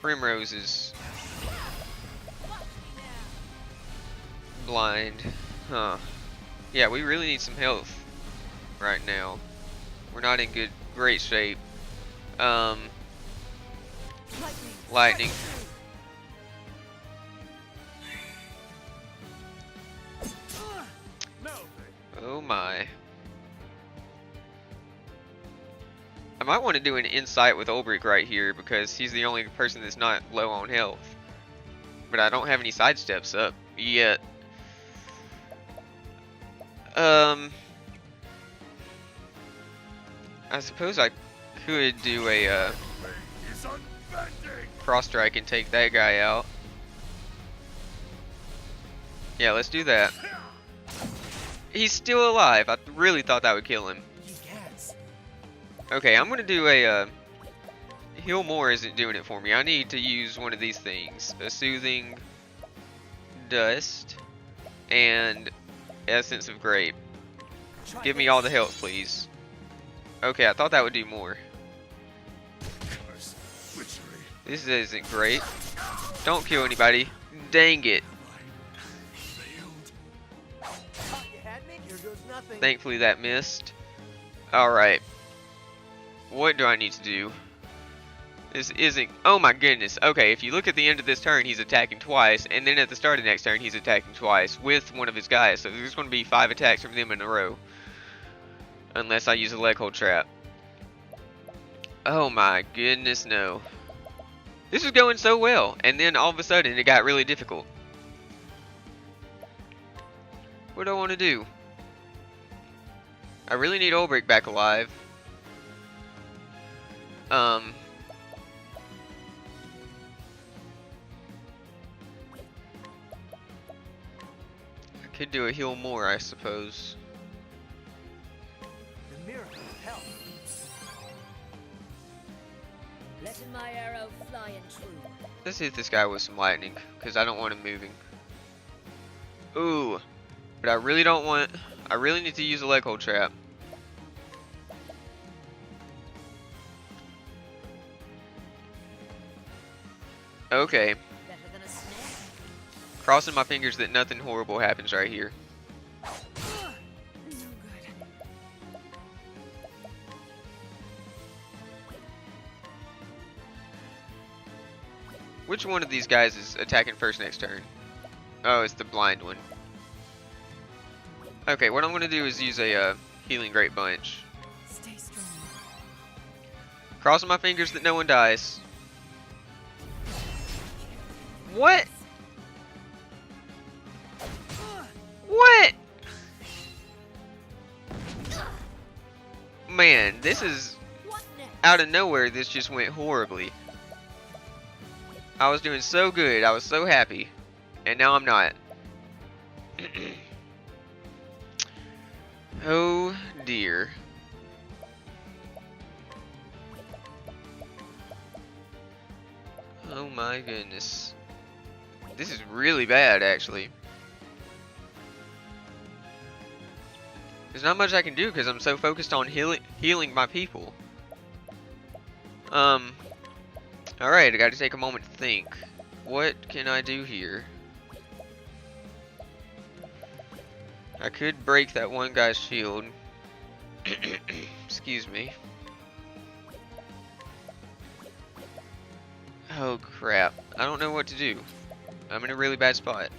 Primrose is blind. Huh. Yeah, we really need some health right now. We're not in great shape. Lightning. Oh my. I might want to do an insight with Ulbrich right here because he's the only person that's not low on health. But I don't have any sidesteps up yet. I suppose I could do a cross strike and take that guy out. Yeah, let's do that. He's still alive. I really thought that would kill him. Yes. Okay, I'm gonna do a heal more isn't doing it for me. I need to use one of these things. A soothing dust and essence of grape. Give me all the health, please. Okay, I thought that would do more. This isn't great. Don't kill anybody. Dang it. Thought you had me? Here goes nothing. Thankfully that missed. Alright. What do I need to do? This isn't... Oh my goodness. Okay, if you look at the end of this turn, he's attacking twice. And then at the start of next turn, he's attacking twice with one of his guys. So there's going to be 5 attacks from them in a row. Unless I use a leg hold trap. Oh my goodness, no. This is going so well. And then all of a sudden, it got really difficult. What do I want to do? I really need Ulbrich back alive. I could do a heal more, I suppose. The miracle of health. Letting my arrow fly and true. Let's hit this guy with some lightning, because I don't want him moving. Ooh. But I really don't want... I really need to use a leg hold trap. Okay. Better than a snake. Crossing my fingers that nothing horrible happens right here. No good. Which one of these guys is attacking first next turn? Oh, it's the blind one. Okay, what I'm going to do is use a healing great bunch. Stay strong. Crossing my fingers that no one dies. What? What? Man, this is What next? out of nowhere. This just went horribly. I was doing so good. I was so happy. And now I'm not. Oh dear. Oh my goodness. This is really bad, actually. There's not much I can do because I'm so focused on healing my people. Alright, I gotta take a moment to think. What can I do here? I could break that one guy's shield. Excuse me. Oh crap. I don't know what to do. I'm in a really bad spot.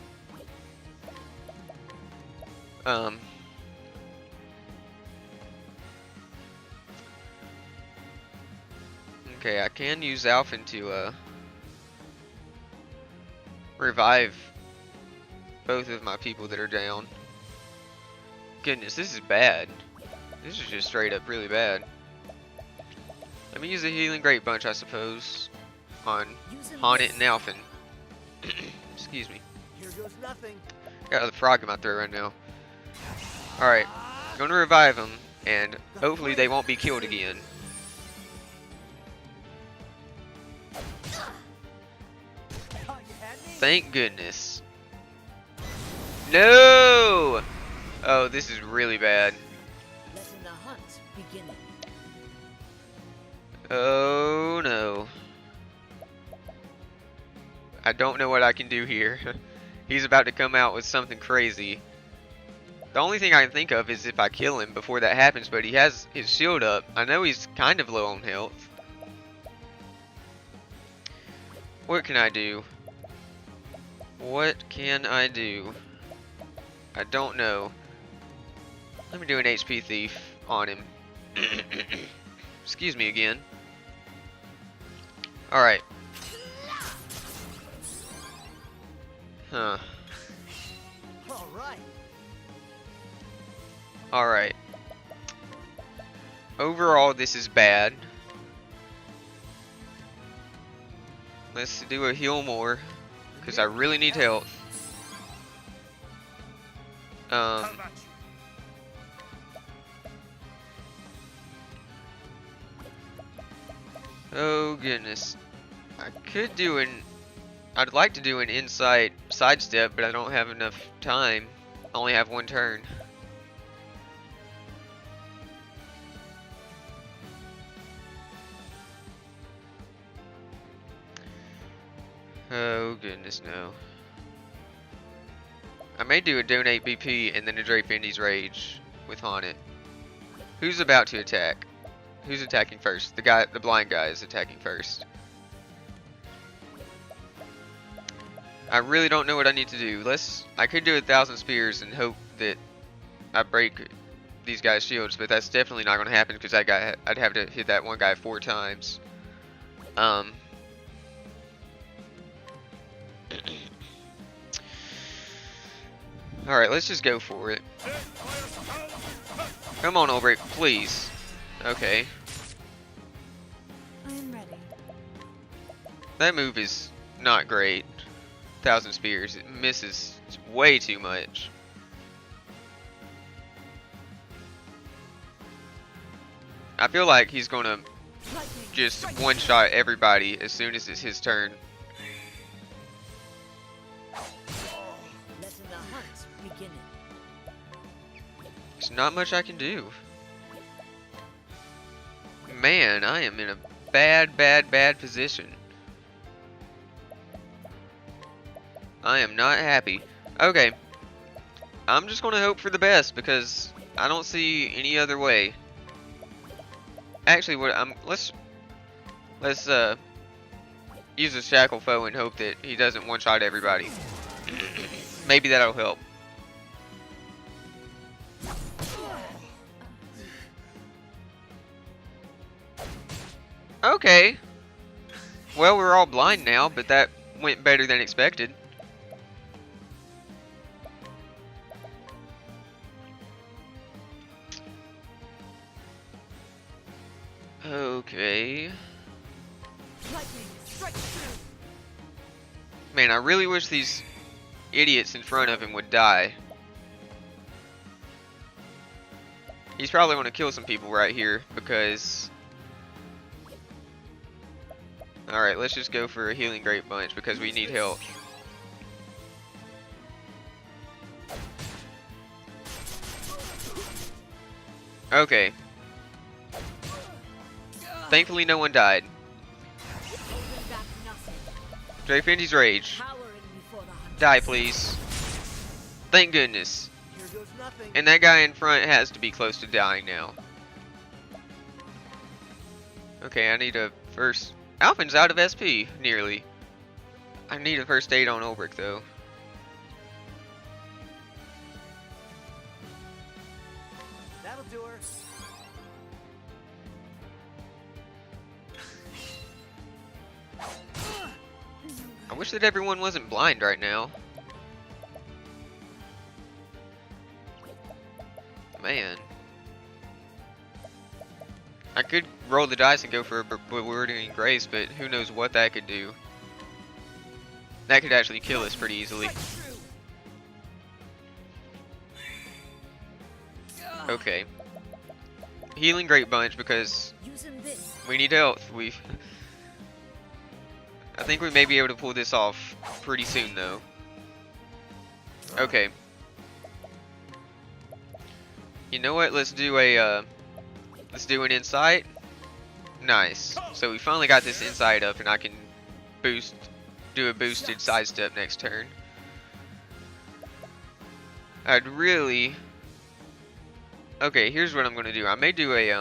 Okay, I can use Alphen to revive both of my people that are down. Goodness, this is bad. This is just straight up really bad. Let me use a healing great bunch, I suppose, on Haunted and Alphen. Excuse me. Here goes nothing. Got a frog in my throat right now. Alright, gonna revive them, and hopefully they won't be killed again. Thought you had me? Thank goodness. No! Oh, this is really bad. Letting the hunt begin. Oh no. I don't know what I can do here. He's about to come out with something crazy. The only thing I can think of is if I kill him before that happens, but he has his shield up. I know he's kind of low on health. What can I do? What can I do? I don't know. Let me do an HP thief on him. Excuse me again. Alright. Huh. All right. Alright. Overall, this is bad. Let's do a heal more, because I really need help. Oh goodness. I could do an... I'd like to do an insight sidestep, but I don't have enough time. I only have one turn. Oh goodness, no. I may do a donate BP and then a Drape Indy's Rage with Haunted. Who's about to attack? Who's attacking first? The blind guy is attacking first. I really don't know what I need to do. I could do 1,000 spears and hope that I break these guys' shields, but that's definitely not going to happen because I'd have to hit that one guy 4 times. Alright, let's just go for it. Come on, Ulbrich, please. Okay. I am ready. That move is not great. 1,000 spears. It misses way too much. I feel like he's gonna just one-shot everybody as soon as it's his turn. Letting the hunt begin. There's not much I can do. Man, I am in a bad position. I am not happy. Okay. I'm just gonna hope for the best because I don't see any other way. Actually, let's use a shackle foe and hope that he doesn't one-shot everybody. Maybe that'll help. Okay. Well, we're all blind now, but that went better than expected. Okay. Man, I really wish these idiots in front of him would die. He's probably going to kill some people right here because... Alright, let's just go for a healing great bunch because we need help. Okay. Thankfully no one died. Holding back nothing. Drafendy's Rage. Cowering before the hunt. Die, please. Thank goodness. Here goes nothing. And that guy in front has to be close to dying now. Okay, I need a first... Alpin's out of SP, nearly. I need a first aid on Ulbrich, though. That'll do her. I wish that everyone wasn't blind right now. Man. I could roll the dice and go for a Bewildering Grace, but who knows what that could do. That could actually kill us pretty easily. Okay. Healing Great Bunch because Using this. we need health. I think we may be able to pull this off pretty soon, though. Okay. You know what? Let's do an insight. Nice. So we finally got this insight up, and I can do a boosted sidestep next turn. I'd really. Okay, here's what I'm gonna do. I may do a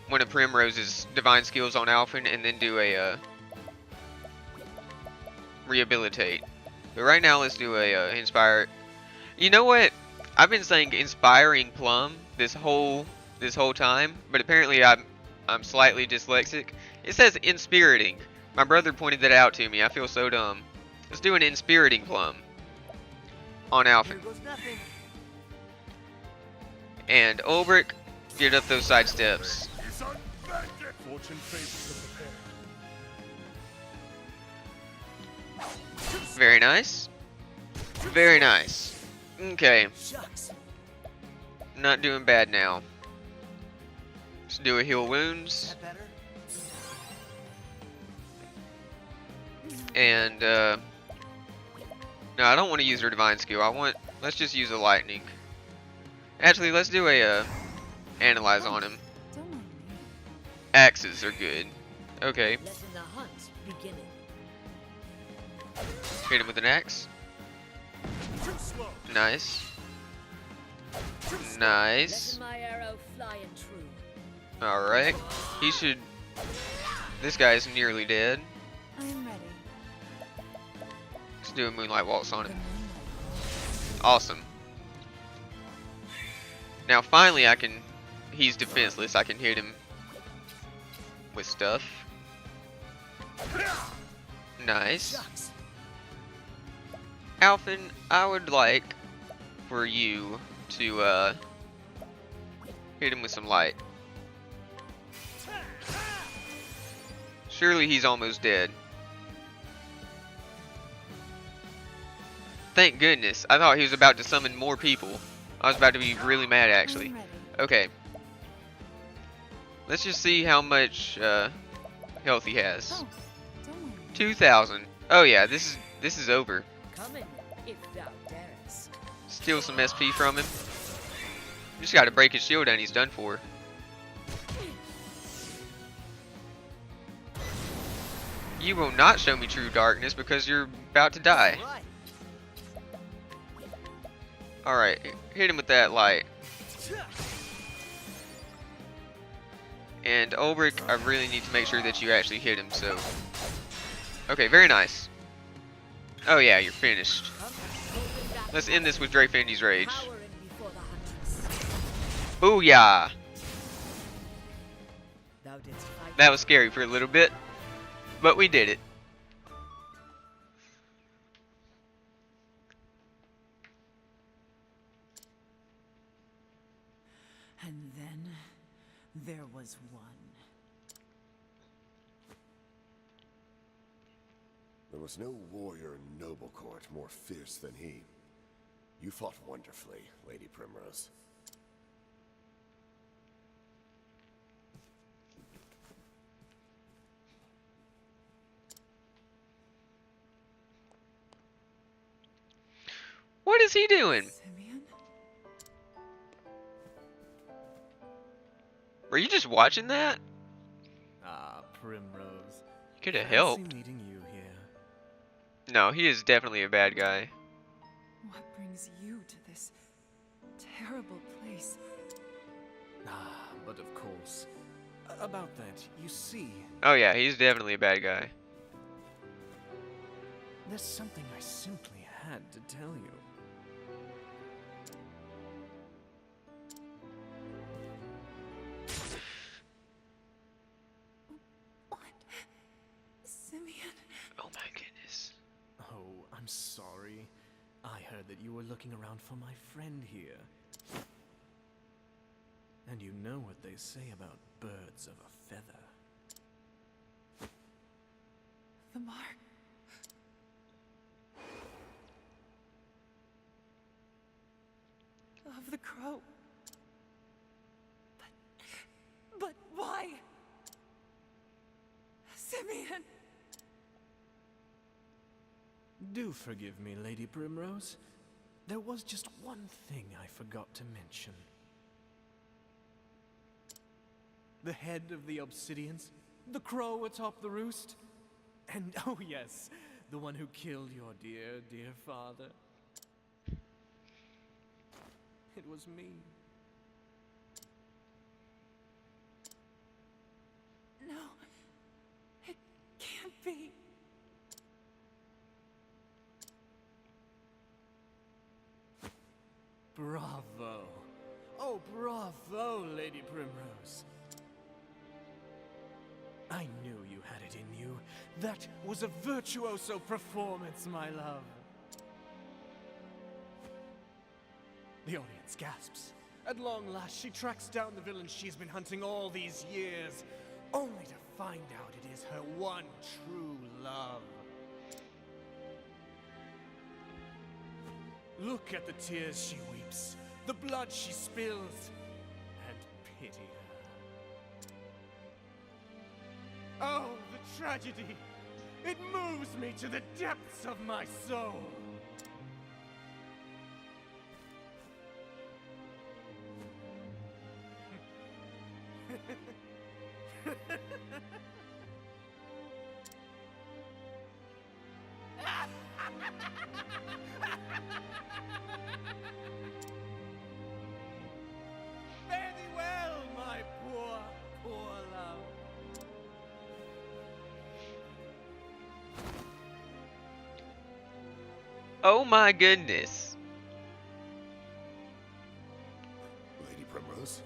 one of Primrose's divine skills on Alphen, and then do a rehabilitate. But right now, let's do a inspire. You know what? I've been saying inspiring plum this whole time, but apparently I'm slightly dyslexic. It says inspiriting. My brother pointed that out to me. I feel so dumb. Let's do an inspiriting plum on Here Alphen. goes nothing. And Ulbrich, get up those side steps. Fortune favors the prepared. Very nice. Very nice. Okay, Shucks. not doing bad now. Let's do a heal wounds. That better? And no, I don't want to use her divine skill. Let's just use a lightning. Actually, let's do a analyze on him. Don't mind me. Axes are good. Okay, Letting the hunt beginning. hit him with an axe. Too slow. Nice. Nice. Letting my arrow flying true. Alright. He should... This guy's nearly dead. I am ready. Let's do a Moonlight Waltz on The him. moonlight. Awesome. Now finally I can... He's defenseless. I can hit him with stuff. Nice. Shucks. Alphen, I would like for you to hit him with some light. Surely he's almost dead. Thank goodness. I thought he was about to summon more people. I was about to be really mad actually. I'm ready. Okay. Let's just see how much health he has. Oh, don't mind me. 2,000. Oh yeah, this is over. Coming, if thou darest. Steal some SP from him. Just gotta break his shield and he's done for. You will not show me true darkness because you're about to die. Right. Alright, hit him with that light. And Ulbrich, I really need to make sure that you actually hit him, so... Okay, very nice. Oh yeah, you're finished. Come, holding back Let's end this with Drafendy's Rage. cowering before the hunters. Booyah! Thou didst fight. That was scary for a little bit, but we did it. And then there was one. There was no warrior in Noblecourt more fierce than he. You fought wonderfully, Lady Primrose. is he doing? Simeon? Were you just watching that? Ah, Primrose. Could have Fancy helped. meeting you here. No, he is definitely a bad guy. What brings you to this terrible place? Ah, but of course. About that, you see, Oh yeah, he's definitely a bad guy. there's something I simply had to tell you. What? Simeon? Oh my goodness. Oh, I'm sorry. I heard that you were looking around for my friend here. And you know what they say about birds of a feather. The mark. Of the crow. But why? Simeon! Do forgive me, Lady Primrose. There was just one thing I forgot to mention. The head of the Obsidians, the crow atop the roost, and oh yes, the one who killed your dear, dear father. It was me. No. It can't be. Bravo. Oh, bravo, Lady Primrose. I knew you had it in you. That was a virtuoso performance, my love. The audience gasps. At long last, she tracks down the villain she's been hunting all these years, only to find out it is her one true love. Look at the tears she weeps, the blood she spills, and pity her. Oh, the tragedy! It moves me to the depths of my soul! Fare thee well, my poor, poor love. Oh my goodness. Lady Primrose?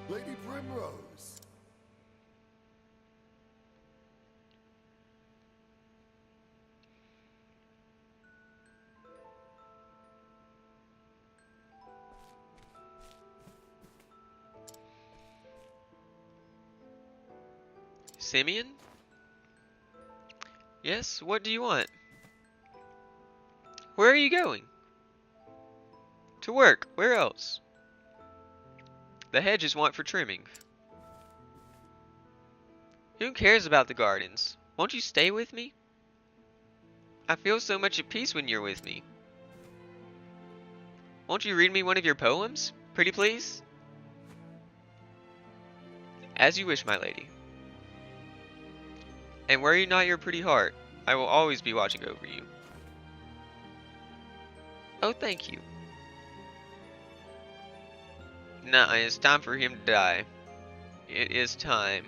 Lady Primrose! Simeon? Yes, what do you want? Where are you going? To work. Where else? The hedges want for trimming. Who cares about the gardens? Won't you stay with me? I feel so much at peace when you're with me. Won't you read me one of your poems? Pretty please? As you wish, my lady. And worry not your pretty heart. I will always be watching over you. Oh, thank you. Nah, it's time for him to die. It is time.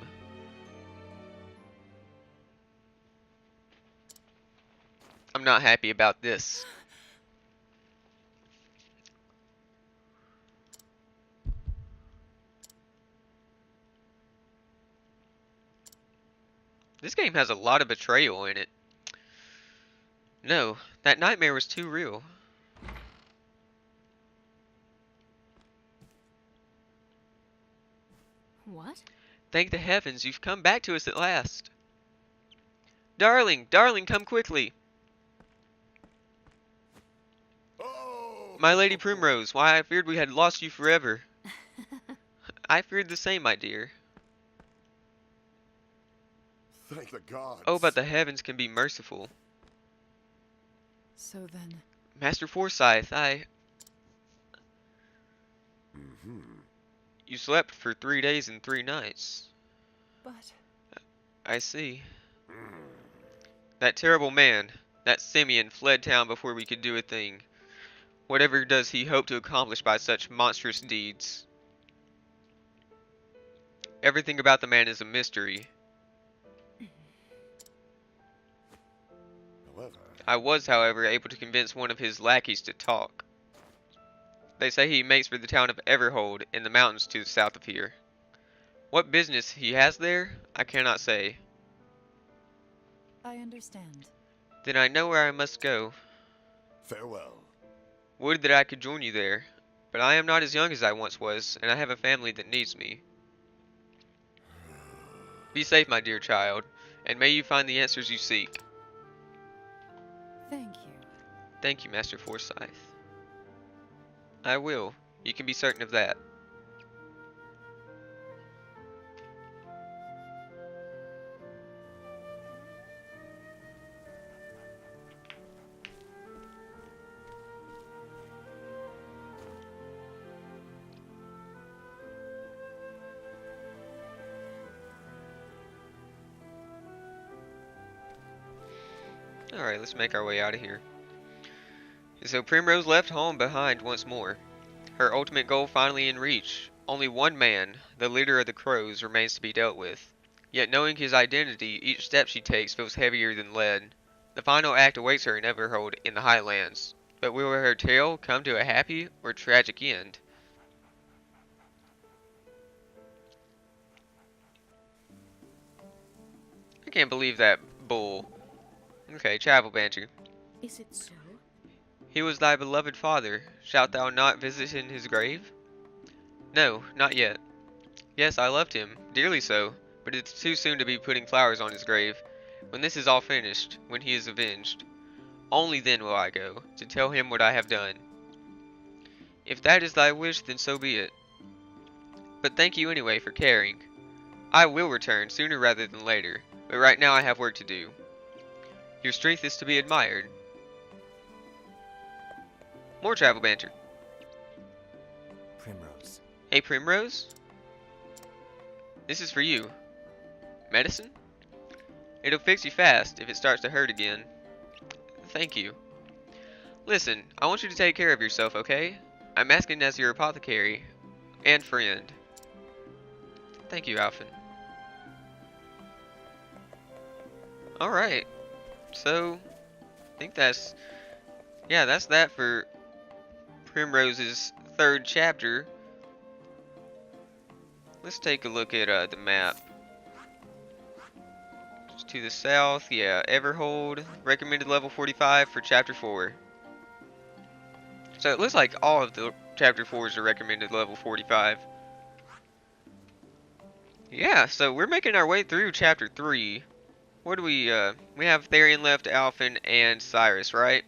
I'm not happy about this. This game has a lot of betrayal in it. No, that nightmare was too real. What? Thank the heavens, you've come back to us at last. Darling, darling, come quickly. Oh! My Lady Primrose, why I feared we had lost you forever. I feared the same, my dear. Thank the gods. Oh, but the heavens can be merciful. So then, Master Forsyth, Mm-hmm. you slept for 3 days and 3 nights. but I see. That terrible man, that Simeon, fled town before we could do a thing. Whatever does he hope to accomplish by such monstrous deeds? Everything about the man is a mystery. However, I was, however, able to convince one of his lackeys to talk. They say he makes for the town of Everhold in the mountains to the south of here. What business he has there, I cannot say. I understand. Then I know where I must go. farewell. Would that I could join you there, but I am not as young as I once was, and I have a family that needs me. Be safe, my dear child, and may you find the answers you seek. Thank you. Thank you, Master Forsyth. I will. You can be certain of that. Alright, let's make our way out of here. So Primrose left home behind once more. Her ultimate goal finally in reach. Only one man, the leader of the Crows, remains to be dealt with. Yet knowing his identity, each step she takes feels heavier than lead. The final act awaits her in Everhold in the Highlands. But will her tale come to a happy or tragic end? I can't believe that bull. Okay, travel banter. Is it so? He was thy beloved father. Shalt thou not visit in his grave? No, not yet. Yes, I loved him, dearly so, but it's too soon to be putting flowers on his grave. When this is all finished, when he is avenged, only then will I go, to tell him what I have done. If that is thy wish, then so be it. But thank you anyway for caring. I will return, sooner rather than later, but right now I have work to do. Your strength is to be admired. More travel banter. Primrose. Hey Primrose? This is for you. Medicine? It'll fix you fast if it starts to hurt again. Thank you. Listen, I want you to take care of yourself, okay? I'm asking as your apothecary and friend. Thank you, Alphen. Alright. So, I think that's that for Primrose's 3rd chapter. Let's take a look at the map. Just to the south, yeah, Everhold, recommended level 45 for chapter 4. So it looks like all of the chapter 4s are recommended level 45. Yeah, so we're making our way through chapter 3. What do we have Therian left, Alphen, and Cyrus, right?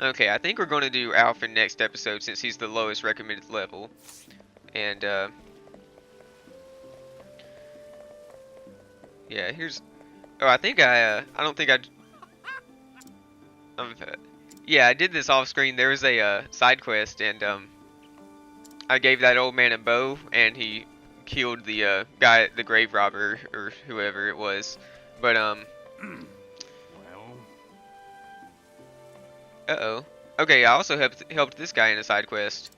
Okay, I think we're going to do Alphen next episode since he's the lowest recommended level. And, yeah, here's... Oh, I think I don't think yeah, I did this off screen. There was a, side quest, and, I gave that old man a bow, and he killed the, guy, the grave robber, or whoever it was. But, Well, uh-oh. Okay, I also helped this guy in a side quest.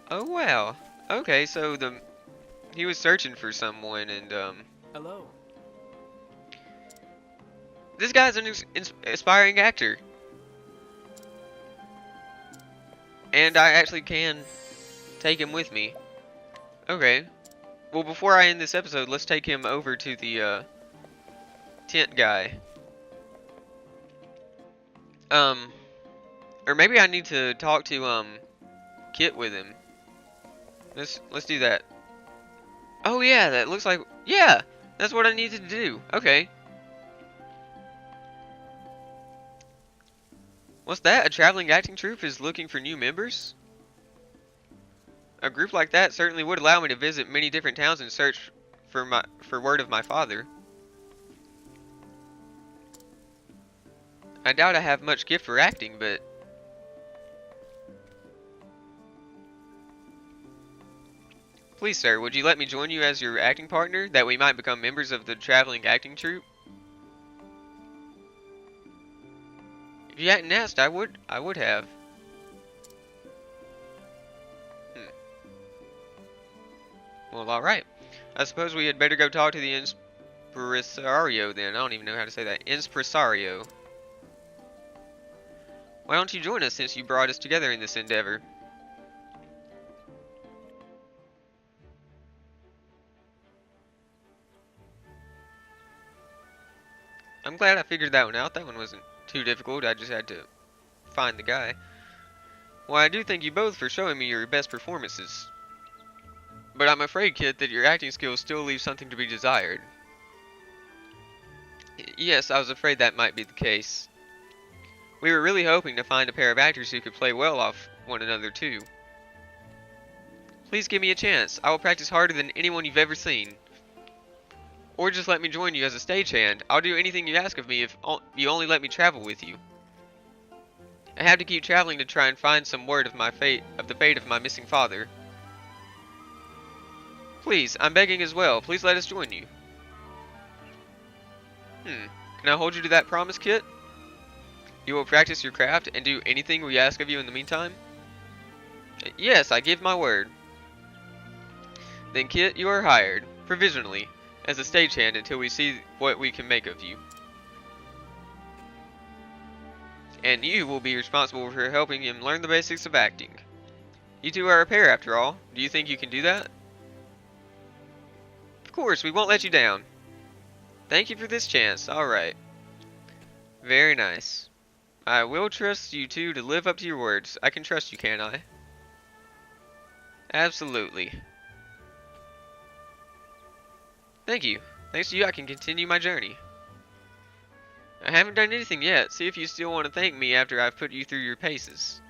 Oh, wow. Okay, so he was searching for someone, and, Hello. this guy's an aspiring actor. And I actually can take him with me. Okay. Well, before I end this episode, let's take him over to the, tent guy. Or maybe I need to talk to, Kit with him. Let's do that. Oh yeah, that looks like, yeah! That's what I needed to do. Okay. What's that? A traveling acting troupe is looking for new members? A group like that certainly would allow me to visit many different towns and search for word of my father. I doubt I have much gift for acting, but... Please, sir, would you let me join you as your acting partner, that we might become members of the traveling acting troupe? If you hadn't asked, I would have. Well, alright. I suppose we had better go talk to the impresario then. I don't even know how to say that. Impresario. Why don't you join us since you brought us together in this endeavor? I'm glad I figured that one out. That one wasn't too difficult. I just had to find the guy. Well, I do thank you both for showing me your best performances. But I'm afraid, Kit, that your acting skills still leave something to be desired. Yes, I was afraid that might be the case. We were really hoping to find a pair of actors who could play well off one another too. Please give me a chance. I will practice harder than anyone you've ever seen. Or just let me join you as a stagehand. I'll do anything you ask of me if you only let me travel with you. I have to keep traveling to try and find some word of the fate of my missing father. Please, I'm begging as well. Please let us join you. Can I hold you to that promise, Kit? You will practice your craft and do anything we ask of you in the meantime? Yes, I give my word. Then, Kit, you are hired, provisionally, as a stagehand until we see what we can make of you. And you will be responsible for helping him learn the basics of acting. You two are a pair, after all. Do you think you can do that? Of course, we won't let you down. Thank you for this chance. Alright. Very nice. I will trust you two to live up to your words. I can trust you, can't I? Absolutely. Thank you. Thanks to you, I can continue my journey. I haven't done anything yet. See if you still want to thank me after I've put you through your paces.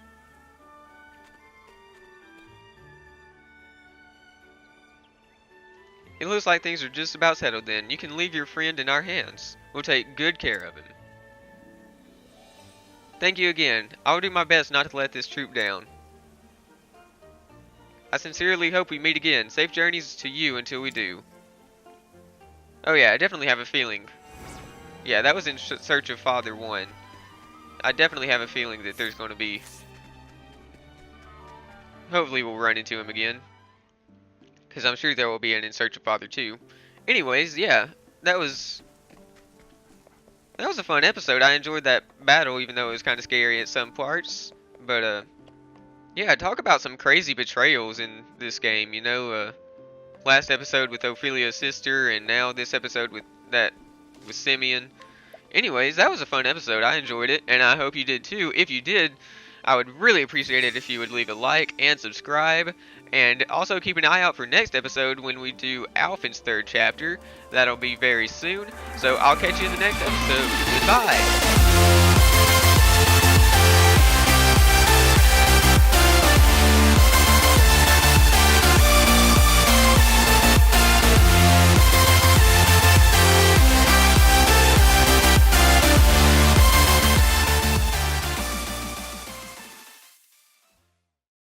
It looks like things are just about settled then. You can leave your friend in our hands. We'll take good care of him. Thank you again. I'll do my best not to let this troop down. I sincerely hope we meet again. Safe journeys to you until we do. Oh yeah, I definitely have a feeling. Yeah, that was in Search of Father 1. I definitely have a feeling that there's going to be... Hopefully we'll run into him again. Because I'm sure there will be an In Search of Father 2. Anyways, yeah, that was a fun episode. I enjoyed that battle, even though it was kind of scary at some parts. But, yeah, talk about some crazy betrayals in this game, you know, last episode with Ophelia's sister, and now this episode with Simeon. Anyways, that was a fun episode. I enjoyed it, and I hope you did too. If you did, I would really appreciate it if you would leave a like and subscribe. And also keep an eye out for next episode when we do Alphen's 3rd chapter. That'll be very soon. So I'll catch you in the next episode. Goodbye.